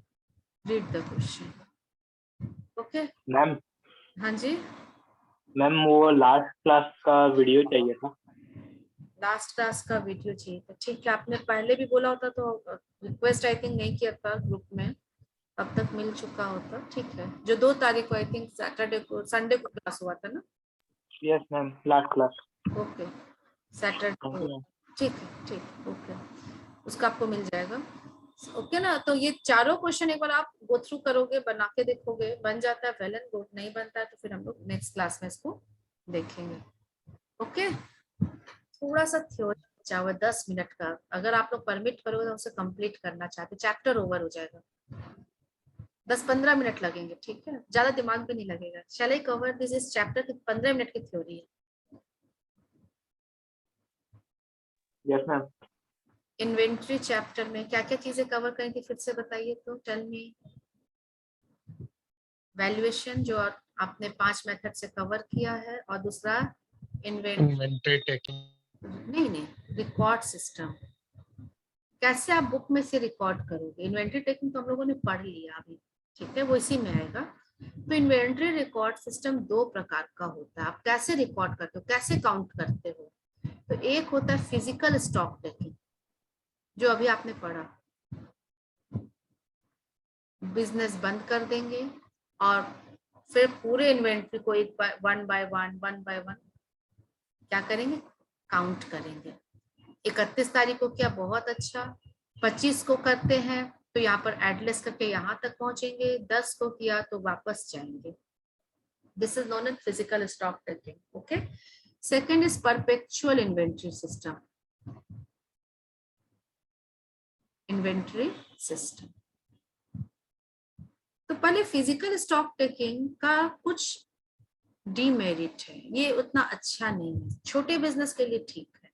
Read the question. Okay ma'am. हाँ जी मैम वो लास्ट क्लास का वीडियो चाहिए था। लास्ट क्लास का वीडियो चाहिए था, ठीक है। आपने पहले भी बोला होता तो रिक्वेस्ट आई थिंक नहीं किया था ग्रुप में, अब तक मिल चुका होता। ठीक है, जो 2 तारीख को आई थिंक सैटरडे को, संडे को क्लास हुआ था ना? Yes ma'am, last class. Okay, Saturday को, ठीक है, ठीक, ओके, उसका आपको मिल जाएगा। ओके ना? तो ये चारों क्वेश्चन एक बार आप गो थ्रू करोगे, बना के देखोगे, बन जाता है वेल एंड गुड, नहीं बनता है तो फिर हम लोग नेक्स्ट क्लास में इसको देखेंगे। ओके, थोड़ा सा थ्योरी बचा हुआ 10 मिनट का, अगर आप लोग परमिट करोगे तो उसे कंप्लीट करना चाहते, चैप्टर ओवर हो जाएगा, 10-15 मिनट लगेंगे, ठीक है, ज्यादा दिमाग भी नहीं लगेगा। शैल आई कवर दिस इस चैप्टर की 15 मिनट की थ्योरी है। Yes ma'am. इन्वेंट्री चैप्टर में क्या क्या चीजें कवर करेंगे फिर से बताइए तो, टेल मी। वैल्यूएशन जो आपने 5 मेथड से कवर किया है, और दूसरा इन्वेंट्री टेकिंग, नहीं, रिकॉर्ड सिस्टम, कैसे आप बुक में से रिकॉर्ड करोगे। इन्वेंट्री टेकिंग तो हम लोगों ने पढ़ लिया अभी, ठीक है, वो इसी में आएगा। तो इन्वेंट्री रिकॉर्ड सिस्टम 2 प्रकार का होता है। आप कैसे रिकॉर्ड करते हो, कैसे काउंट करते हो। तो एक होता है फिजिकल स्टॉक टेकिंग, जो अभी आपने पढ़ा, बिजनेस बंद कर देंगे और फिर पूरे इन्वेंट्री को वन बाय वन क्या करेंगे, काउंट करेंगे। 31 तारीख को किया, बहुत अच्छा। 25 को करते हैं तो यहाँ पर एडलेस करके यहाँ तक पहुंचेंगे, 10 को किया तो वापस जाएंगे। This is known as physical stock taking. Okay, second is perpetual inventory system. Inventory system, तो पहले फिजिकल स्टॉक टेकिंग का कुछ डीमेरिट है, ये उतना अच्छा नहीं है, छोटे बिजनेस के लिए ठीक है।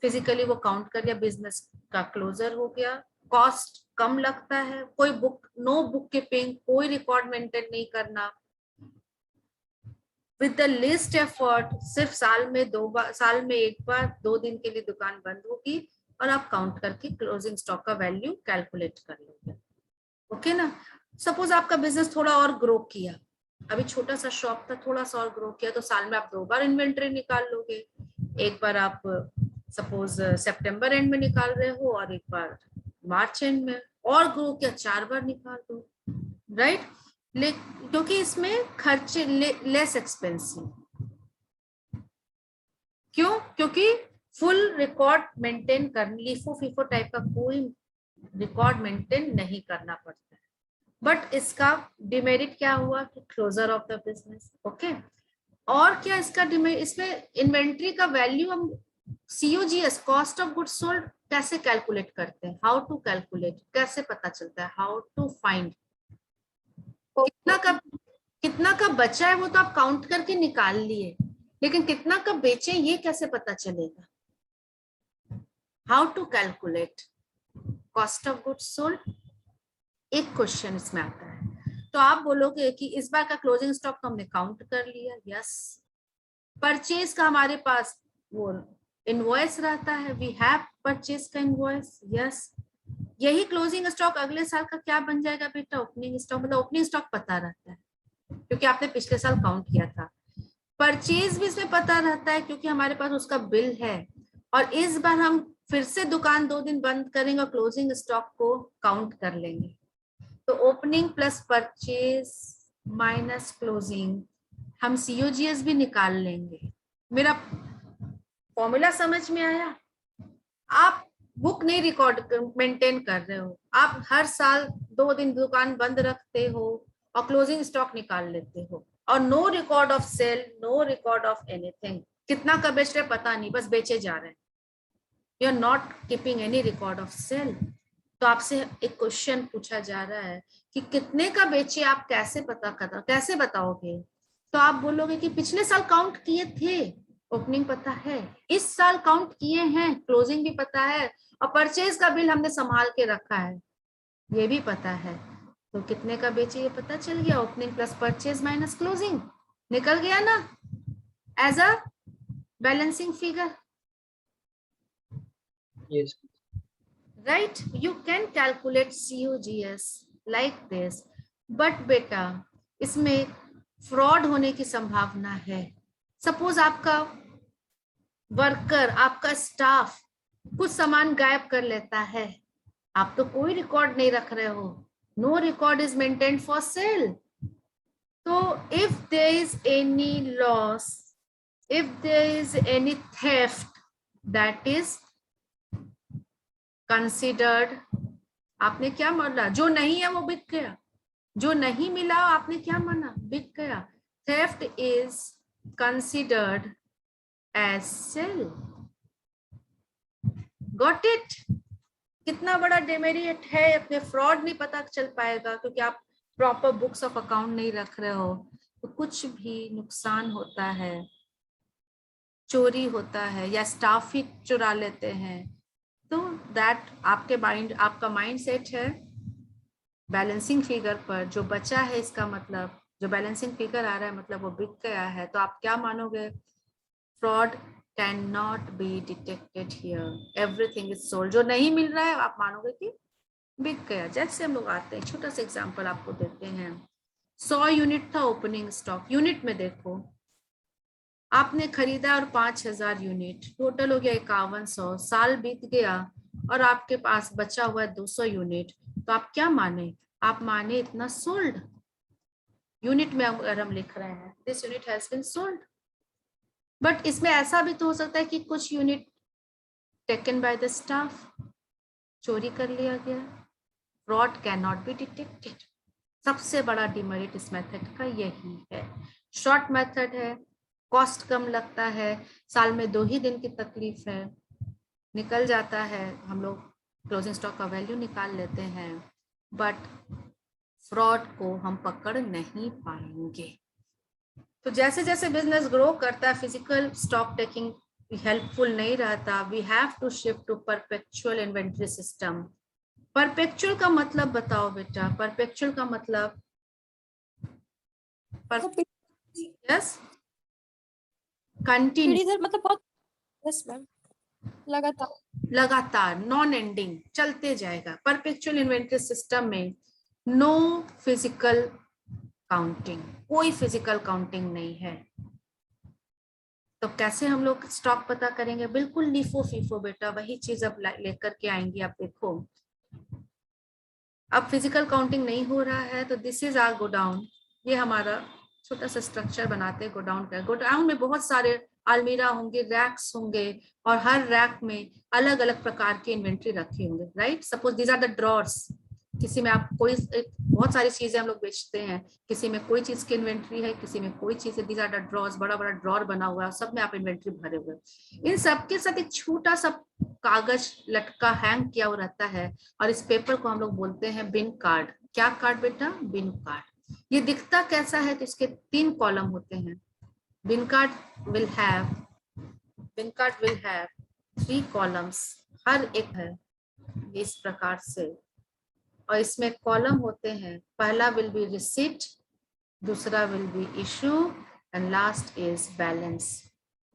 फिजिकली वो काउंट कर दिया, बिजनेस का क्लोजर हो गया, कॉस्ट कम लगता है, कोई बुक, नो बुक कीपिंग, कोई रिकॉर्ड मेंटेन नहीं करना, विद द लिस्ट एफर्ट, सिर्फ साल में 1 बार 2 दिन के लिए दुकान बंद होगी और आप काउंट करके क्लोजिंग स्टॉक का वैल्यू कैलकुलेट कर लोगे। ओके ना? सपोज आपका बिजनेस थोड़ा और ग्रो किया, अभी छोटा सा शॉप था, थोड़ा सा और ग्रो किया, तो साल में आप 2 बार इन्वेंट्री निकाल लोगे। एक बार आप सपोज सितंबर एंड में निकाल रहे हो और एक बार मार्च एंड में, और ग्रो किया 4 बार निकाल दो, राइट? क्योंकि इसमें खर्चे लेस एक्सपेंसिव। क्यों? क्योंकि फुल रिकॉर्ड मेंटेन कर, लीफो फीफो टाइप का कोई रिकॉर्ड मेंटेन नहीं करना पड़ता है। बट इसका डिमेरिट क्या हुआ कि closure of the business. Okay, और क्या इसका डिमेरिट, इसमें इन्वेंट्री का वैल्यू हम COGS cost of goods sold कैसे कैलकुलेट करते हैं, हाउ टू कैलकुलेट, कैसे पता चलता है, हाउ टू फाइंड कितना का बचा है वो तो आप काउंट करके निकाल लिए, लेकिन कितना का बेचे ये कैसे पता चलेगा? How to calculate cost of goods sold, एक क्वेश्चन इसमें आता है। तो आप बोलोगे कि इस बार का क्लोजिंग स्टॉक तो हमने काउंट कर लिया, यस। परचेज का हमारे पास वो इनवॉइस रहता है, वी हैव परचेज का इनवॉइस, यस। यही क्लोजिंग स्टॉक अगले साल का क्या बन जाएगा बेटा? Opening stock. मतलब ओपनिंग स्टॉक पता रहता है क्योंकि आपने पिछले साल काउंट किया था। परचेज भी इसमें पता रहता है क्योंकि हमारे पास उसका बिल है, और इस बार हम फिर से दुकान 2 दिन बंद करेंगे और क्लोजिंग स्टॉक को काउंट कर लेंगे। तो opening plus purchase minus closing, हम COGS भी निकाल लेंगे। मेरा फॉर्मूला समझ में आया? आप बुक नहीं रिकॉर्ड मेंटेन कर रहे हो, आप हर साल 2 दिन दुकान बंद रखते हो और क्लोजिंग स्टॉक निकाल लेते हो, और no record of sale, no record of anything. कितना का बेच रहे पता नहीं, बस बेचे जा रहे हैं। You are not keeping any record of sale. तो आपसे एक क्वेश्चन पूछा जा रहा है कि कितने का बेचे, आप कैसे पता करना, कैसे बताओगे? तो आप बोलोगे कि पिछले साल काउंट किए थे, ओपनिंग पता है, इस साल काउंट किए हैं, क्लोजिंग भी पता है, और परचेज का बिल हमने संभाल के रखा है, ये भी पता है। तो कितने का बेचे ये पता चल गया, opening plus purchase minus closing निकल गया ना, as a balancing figure. Yes. Right? You can calculate COGS like this, but बेटा इसमें फ्रॉड होने की संभावना है। सपोज आपका वर्कर, आपका स्टाफ कुछ सामान गायब कर लेता है, आप तो कोई रिकॉर्ड नहीं रख रहे हो, no record is maintained for sale. तो if there is any loss, if there is any theft, that is considered, आपने क्या माना, जो नहीं है वो बिक गया, जो नहीं मिला आपने क्या माना, बिक गया। Theft is considered as sale. Got it? कितना बड़ा डेमेरिट है, अपने फ्रॉड नहीं पता चल पाएगा क्योंकि आप प्रॉपर बुक्स ऑफ अकाउंट नहीं रख रहे हो, तो कुछ भी नुकसान होता है, चोरी होता है या स्टाफ ही चुरा लेते हैं। तो दैट आपके माइंड, आपका माइंड सेट है बैलेंसिंग फिगर पर, जो बचा है इसका मतलब, जो बैलेंसिंग फिगर आ रहा है मतलब वो बिक गया है। तो आप क्या मानोगे? Fraud can not be detected here, everything is sold. जो नहीं मिल रहा है आप मानोगे कि बिक गया। जैसे हम लोग आते हैं, छोटा सा एग्जांपल आपको देते हैं। 100 यूनिट था ओपनिंग स्टॉक, यूनिट में देखो आपने खरीदा और 5000 यूनिट, टोटल हो गया 5100, साल बीत गया और आपके पास बचा हुआ है 200 यूनिट। तो आप क्या माने? आप माने इतना सोल्ड। यूनिट में अगर हम लिख रहे हैं this unit has been sold, but इसमें ऐसा भी तो हो सकता है कि कुछ unit taken by the staff, चोरी कर लिया गया। Fraud can not be detected. सबसे बड़ा डिमेरिट इस मेथड का यही है। शॉर्ट मेथड है, कॉस्ट कम लगता है, साल में 2 ही दिन की तकलीफ है, निकल जाता है, हम लोग क्लोजिंग स्टॉक का वैल्यू निकाल लेते हैं, बट फ्रॉड को हम पकड़ नहीं पाएंगे। तो जैसे जैसे बिजनेस ग्रो करता है, फिजिकल स्टॉक टेकिंग हेल्पफुल नहीं रहता। We have to shift to perpetual inventory system. Perpetual का मतलब बताओ बेटा, परपेचुअल का मतलब यस कंटिन्यू, पीढ़ी दर मतलब बहुत, यस मैम, लगातार। लगातार, नॉन एंडिंग, चलते जाएगा। परपेचुअल इन्वेंट्री सिस्टम में नो फिजिकल काउंटिंग, कोई फिजिकल काउंटिंग नहीं है। तो कैसे हम लोग स्टॉक पता करेंगे? बिल्कुल लीफो फीफो बेटा, वही चीज अब लेकर के आएंगी। आप देखो अब फिजिकल काउंटिंग नहीं हो रहा है तो दिस इज आवर गोडाउन। ये हमारा छोटा सा स्ट्रक्चर बनाते हैं गोडाउन का। गोडाउन में बहुत सारे अलमीरा होंगे, रैक्स होंगे, और हर रैक में अलग अलग प्रकार के इन्वेंट्री रखे होंगे, right. Suppose these are the drawers. किसी में आप कोई बहुत सारी चीजें हम लोग बेचते हैं, किसी में कोई चीज की इन्वेंट्री है, किसी में कोई चीज है। दीज आर द ड्रॉर्स, बड़ा बड़ा ड्रॉर बना हुआ है, सब में आप इन्वेंट्री भरे हुए हैं। इन सबके साथ एक छोटा सा कागज लटका हैंग किया हुआ रहता है, और इस पेपर को हम लोग बोलते हैं बिन कार्ड। क्या कार्ड बेटा? बिन कार्ड। ये दिखता कैसा है? तो इसके 3 कॉलम होते हैं। बिन कार्ड विल हैव 3 कॉलम्स, हर एक है इस प्रकार से, और इसमें कॉलम होते हैं। पहला विल बी रिसीट, दूसरा will be issue, and last is balance,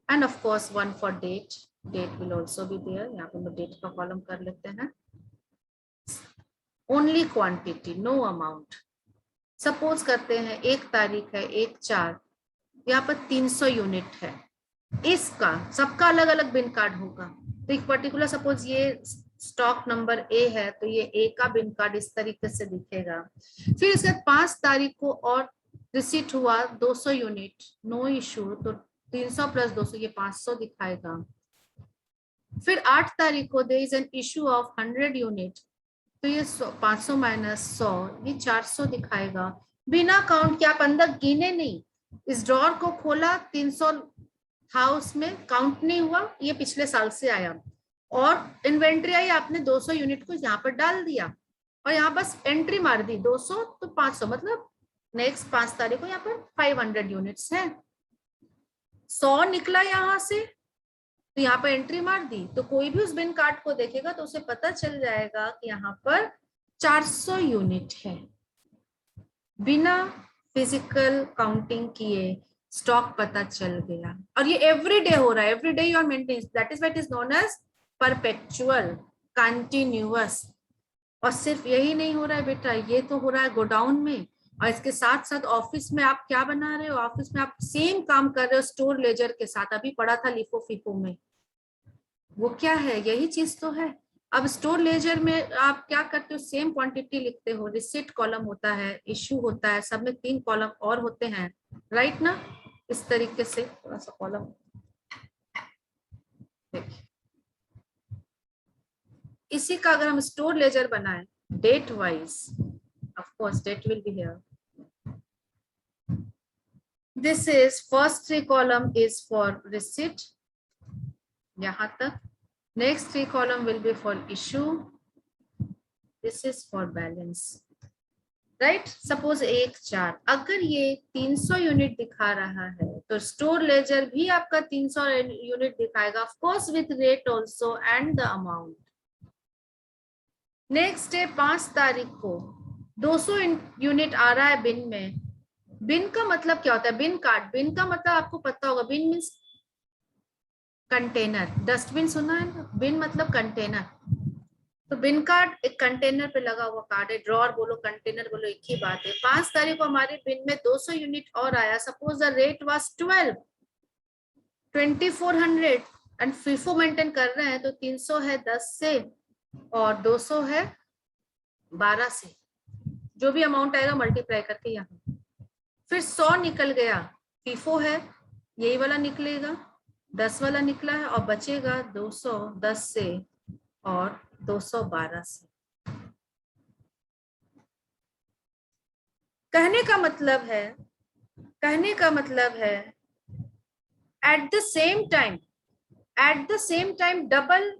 and of course one for date. Date will also be there. यहाँ पे हम डेट का कॉलम कर लेते हैं। Only quantity, no amount. Suppose करते हैं 1 तारीख है 1/4, यहाँ पर 300 यूनिट है। इसका सबका अलग अलग बिन कार्ड होगा। तो एक पर्टिकुलर सपोज ये स्टॉक नंबर ए है, तो ये ए का बिन कार्ड इस तरीके से दिखेगा। फिर इसके बाद 5 तारीख को और रिसीट हुआ 200 यूनिट, नो इशू, तो 300 + 200 ये 500 दिखाएगा। फिर 8 तारीख को there is an issue of 100 unit, तो ये 500 - 100 ये 400 दिखाएगा। बिना काउंट के, आप अंदर गिने नहीं। इस ड्रॉर को खोला, 300 था उसमें, काउंट नहीं हुआ, ये पिछले साल से आया, और इन्वेंट्री आई, आपने 200 यूनिट को यहाँ पर डाल दिया, और यहाँ बस एंट्री मार दी 200 तो 500, मतलब नेक्स्ट 5 तारीख को यहाँ पर 500 यूनिट्स है। 100 निकला यहाँ से, तो यहाँ पर एंट्री मार दी, तो कोई भी उस बिन कार्ड को देखेगा तो उसे पता चल जाएगा कि यहाँ पर 400 यूनिट है। बिना फिजिकल काउंटिंग किए स्टॉक पता चल गया, और ये एवरी डे हो रहा है। Every day you are maintaining, that is what is known as perpetual, continuous. और सिर्फ यही नहीं हो रहा है बेटा, ये तो हो रहा है गोडाउन में, और इसके साथ साथ ऑफिस में आप क्या बना रहे हो? ऑफिस में आप सेम काम कर रहे हो स्टोर लेजर के साथ। अभी पढ़ा था लिफो फिफो में, वो क्या है? यही चीज तो है। अब स्टोर लेजर में आप क्या करते हो? सेम क्वांटिटी लिखते हो, रिसीट कॉलम होता है, इशू होता है, सब में 3 कॉलम और होते हैं, राइट ना। इस तरीके से थोड़ा सा कॉलम देखिए, इसी का अगर हम स्टोर लेजर बनाएं date wise, of course date will be here. This is first 3 column is for receipt, यहां तक। Next 3 column will be for issue, this is for balance, right. Suppose 1/4, अगर ये 300 यूनिट दिखा रहा है तो स्टोर लेजर भी आपका 300 यूनिट दिखाएगा, of course with rate also and the amount. Next day 5 तारीख को 200 यूनिट आ रहा है बिन में। बिन का मतलब क्या होता है? बिन कार्ड। बिन का मतलब आपको पता होगा, बिन मीन्स कंटेनर। डस्टबिन सुना है ना? बिन मतलब कंटेनर। तो बिन कार्ड एक कंटेनर पे लगा हुआ कार्ड है। ड्रॉर बोलो, कंटेनर बोलो, एक ही बात है। 5 तारीख को हमारे बिन में 200 यूनिट और आया। Suppose the rate was 2400 and FIFO maintain कर रहे हैं, तो 300 है 10 से और 200 है 12 से, जो भी अमाउंट आएगा मल्टीप्लाई करके यहाँ। फिर 100 निकल गया, फीफो है, यही वाला निकलेगा, 10 वाला निकला है, और बचेगा 210 से और 212 से। कहने का मतलब है at the same time double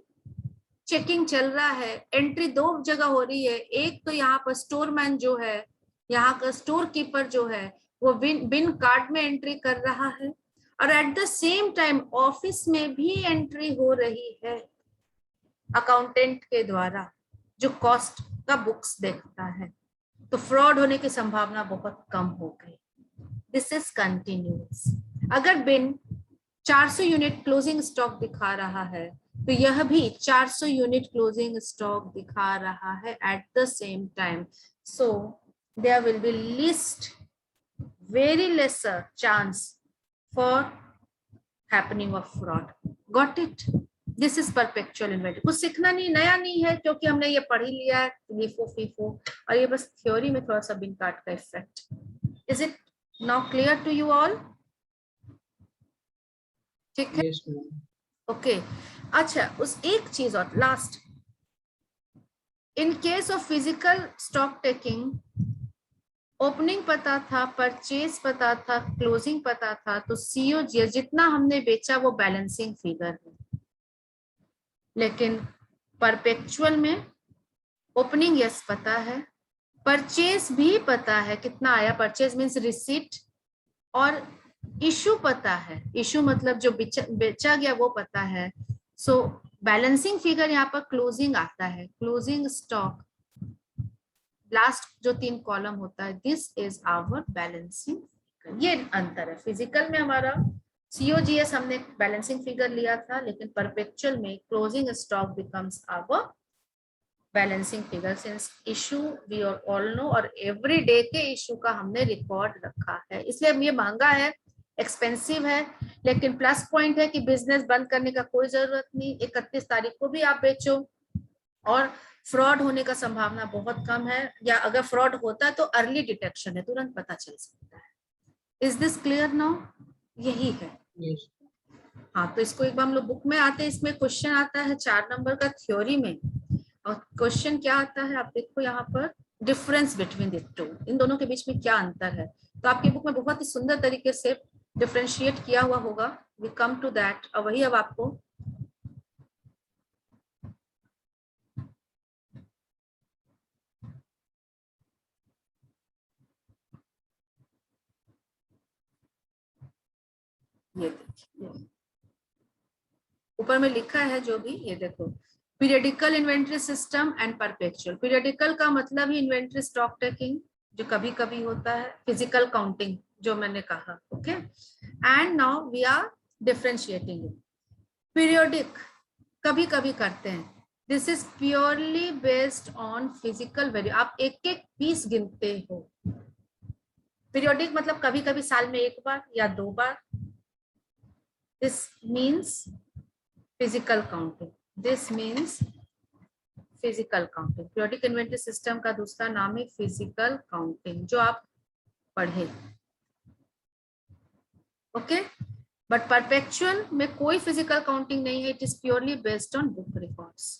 checking चल रहा है। एंट्री 2 जगह हो रही है। एक तो यहाँ पर स्टोरमैन जो है, यहाँ का स्टोर कीपर जो है, वो बिन कार्ड में एंट्री कर रहा है, और eight the same time office में भी एंट्री हो रही है अकाउंटेंट के द्वारा, जो कॉस्ट का बुक्स देखता है। तो फ्रॉड होने की संभावना बहुत कम हो गई। This is continuous. अगर बिन 400 यूनिट क्लोजिंग स्टॉक दिखा रहा है, तो यह भी 400 यूनिट क्लोजिंग स्टॉक दिखा रहा है at the same time. So there will be least very lesser chance for happening of fraud. Got it? This is perpetual inventory. कुछ सीखना नहीं, नया नहीं है, क्योंकि हमने ये पढ़ ही लिया है LIFO FIFO, और ये बस थ्योरी में थोड़ा सा बिन काट का effect. Is it now clear to you all? ठीक है, Yes, ma'am. ओके। अच्छा, उस एक चीज और last, in case of physical stock taking, opening पता था, परचेज पता था, क्लोजिंग पता था, तो COGS जितना हमने बेचा वो बैलेंसिंग फिगर है। लेकिन परपेचुअल में ओपनिंग यस पता है, परचेज भी पता है कितना आया, परचेज मीन्स रिसीट, और इशू पता है, इशू मतलब जो बेचा गया वो पता है। सो बैलेंसिंग फिगर यहाँ पर क्लोजिंग आता है, क्लोजिंग स्टॉक, लास्ट जो 3 कॉलम होता है, this is our balancing figure. ये अंतर है, फिजिकल में हमारा COGS हमने बैलेंसिंग फिगर लिया था, लेकिन परपेचुअल में closing stock becomes our balancing figure, since issue we all know, और एवरी डे के इशू का हमने रिकॉर्ड रखा है। इसलिए ये महंगा है, एक्सपेंसिव है, लेकिन प्लस पॉइंट है कि बिजनेस बंद करने का कोई जरूरत नहीं, 31 तारीख को भी आप बेचो, और फ्रॉड होने का संभावना बहुत कम है, या अगर फ्रॉड होता है तो अर्ली डिटेक्शन है, तुरंत पता चल सकता है। Is this clear now? यही है। Yes. हाँ, तो इसको एक बार हम लोग बुक में आते हैं, इसमें क्वेश्चन आता है 4 नंबर का थ्योरी में, और क्वेश्चन क्या आता है आप देखो यहाँ पर, डिफरेंस बिटवीन द टू, इन दोनों के बीच में क्या अंतर है। तो आपकी बुक में बहुत ही सुंदर तरीके से डिफरेंशिएट किया हुआ होगा, वी कम टू दैट, और वही अब आपको ये देखिए ऊपर में लिखा है जो भी, ये देखो, periodical inventory system and perpetual. Periodical का मतलब ही इन्वेंट्री स्टॉक टेकिंग जो कभी कभी होता है, फिजिकल काउंटिंग जो मैंने कहा, okay. And now we are differentiating it. Periodic कभी कभी करते हैं, this is purely based on physical value, आप एक एक पीस गिनते हो। पीरियोडिक मतलब कभी कभी साल में 1 बार या 2 बार, this means physical counting, this means physical counting. Periodic inventory system का दूसरा नाम है फिजिकल काउंटिंग, जो आप पढ़े, ओके। बट परपेचुअल में कोई फिजिकल काउंटिंग नहीं है, it is purely based on book records.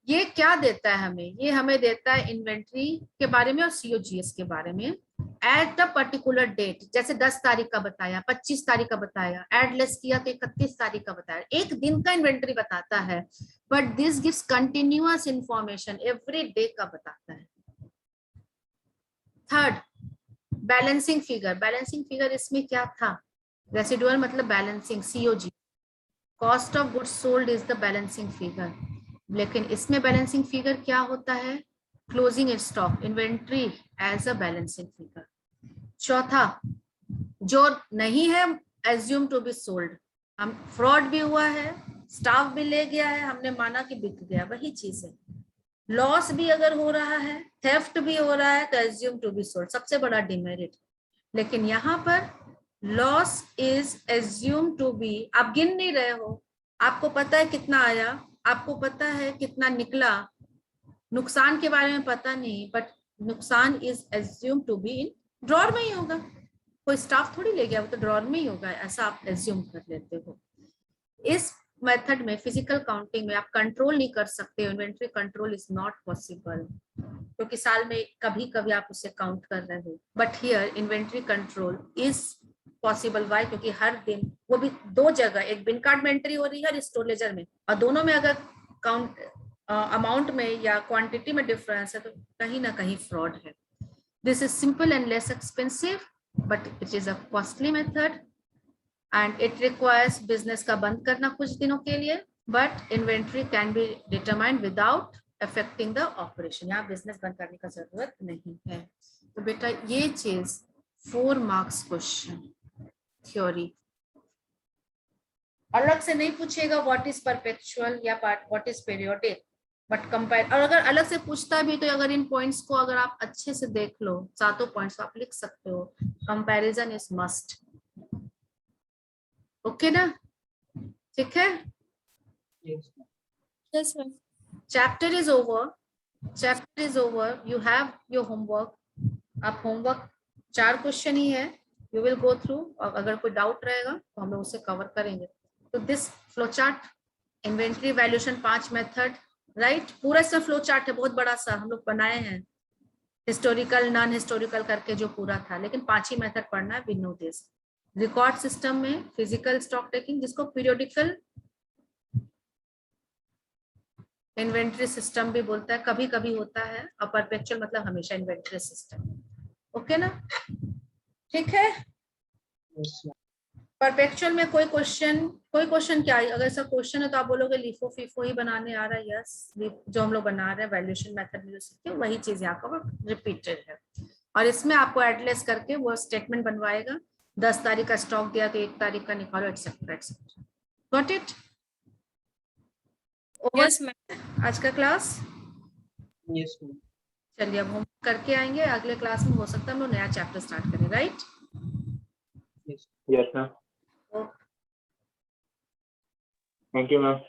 ये क्या देता है हमें? ये हमें देता है इन्वेंट्री के बारे में और COGS के बारे में एट अ पर्टिकुलर डेट, जैसे 10 तारीख का बताया, 25 तारीख का बताया, एड लेस किया तो 31 तारीख का बताया, एक दिन का इन्वेंट्री बताता है, but this gives continuous information, every day का बताता है। Third, balancing figure. Balancing figure इसमें क्या था? रेसिडुअल मतलब balancing, COG, cost of goods sold is the balancing figure. लेकिन इसमें बैलेंसिंग फिगर क्या होता है? Closing stock inventory as a balancing figure. चौथा, जो नहीं है एज्यूम टू बी सोल्ड, हम फ्रॉड भी हुआ है, स्टाफ भी ले गया है, हमने माना कि बिक गया, वही चीज है। लॉस भी अगर हो रहा है, थेफ्ट भी हो रहा है, तो एज्यूम टू बी सोल्ड, सबसे बड़ा डिमेरिट। लेकिन यहाँ पर loss is assume to be, आप गिन नहीं रहे हो, आपको पता है कितना आया, आपको पता है कितना निकला, नुकसान के बारे में पता नहीं, बट नुकसान is assume to be in drawer में ही होगा, कोई स्टाफ थोड़ी ले गया, वो तो ड्रॉर में ही होगा, ऐसा आप एज्यूम कर लेते हो। इस मेथड में, फिजिकल काउंटिंग में आप कंट्रोल नहीं कर सकते, inventory control is not possible, क्योंकि साल में कभी कभी आप उसे काउंट कर रहे हो। But here inventory control is possible, why? क्योंकि हर दिन, वो भी 2 जगह, एक बिन कार्ड में एंट्री हो रही है और स्टोर लेजर में, और दोनों में अगर काउंट अमाउंट में या क्वांटिटी में डिफरेंस है तो कहीं ना कहीं फ्रॉड है। This is simple and less expensive, but it is a costly method and it requires business का बंद करना कुछ दिनों के लिए, but inventory can be determined without affecting the operation. यहाँ बिजनेस बंद करने का जरूरत नहीं है। तो बेटा ये चीज 4 मार्क्स क्वेश्चन थ्योरी, अलग से नहीं पूछेगा व्हाट इज परपेचुअल या what is periodic, but compare, और अगर अलग से पूछता भी तो अगर इन पॉइंट्स को अगर आप अच्छे से देख लो, 7 पॉइंट्स आप लिख सकते हो, कंपैरिजन इज मस्ट, ओके ना। ठीक है, Yes, ma'am. Yes ma'am. Chapter is over, chapter is over, you have your homework. आप होमवर्क 4 क्वेश्चन ही है, यू विल गो थ्रू, और अगर कोई डाउट रहेगा तो हम लोग उसे कवर करेंगे। तो this flow chart, inventory valuation 5 method, right, पूरा इसका फ्लो चार्ट है, बहुत बड़ा सा हम लोग बनाए हैं, हिस्टोरिकल नॉन हिस्टोरिकल करके जो पूरा था, लेकिन 5 ही मेथड पढ़ना है, we know this. Record system में फिजिकल स्टॉक टेकिंग, जिसको पीरियोडिकल इन्वेंट्री सिस्टम भी बोलता है, कभी कभी होता है, और परपेचुअल मतलब हमेशा इन्वेंट्री सिस्टम। ओके ना, ठीक है। Yes, ma'am. परपेचुअल में कोई क्वेश्चन क्या है, अगर ऐसा क्वेश्चन है तो आप बोलोगे लिफो फीफो ही बनाने आ रहा है, यस, जो हम लोग बना रहे हैं वैल्यूएशन मेथड में जो सीखे वही चीज यहाँ पर रिपीटेड है। और इसमें आपको एडलेस करके वो स्टेटमेंट बनवाएगा, 10 तारीख का स्टॉक दिया तो 1 तारीख का निकालो, etcetera etcetera. Got it? Yes ma'am. आज का क्लास, Yes, ma'am. चलिए अब हम करके आएंगे, अगले क्लास में हो सकता है हम लोग नया चैप्टर स्टार्ट करें, right? Yes. Yes ma'am, thank you ma'am.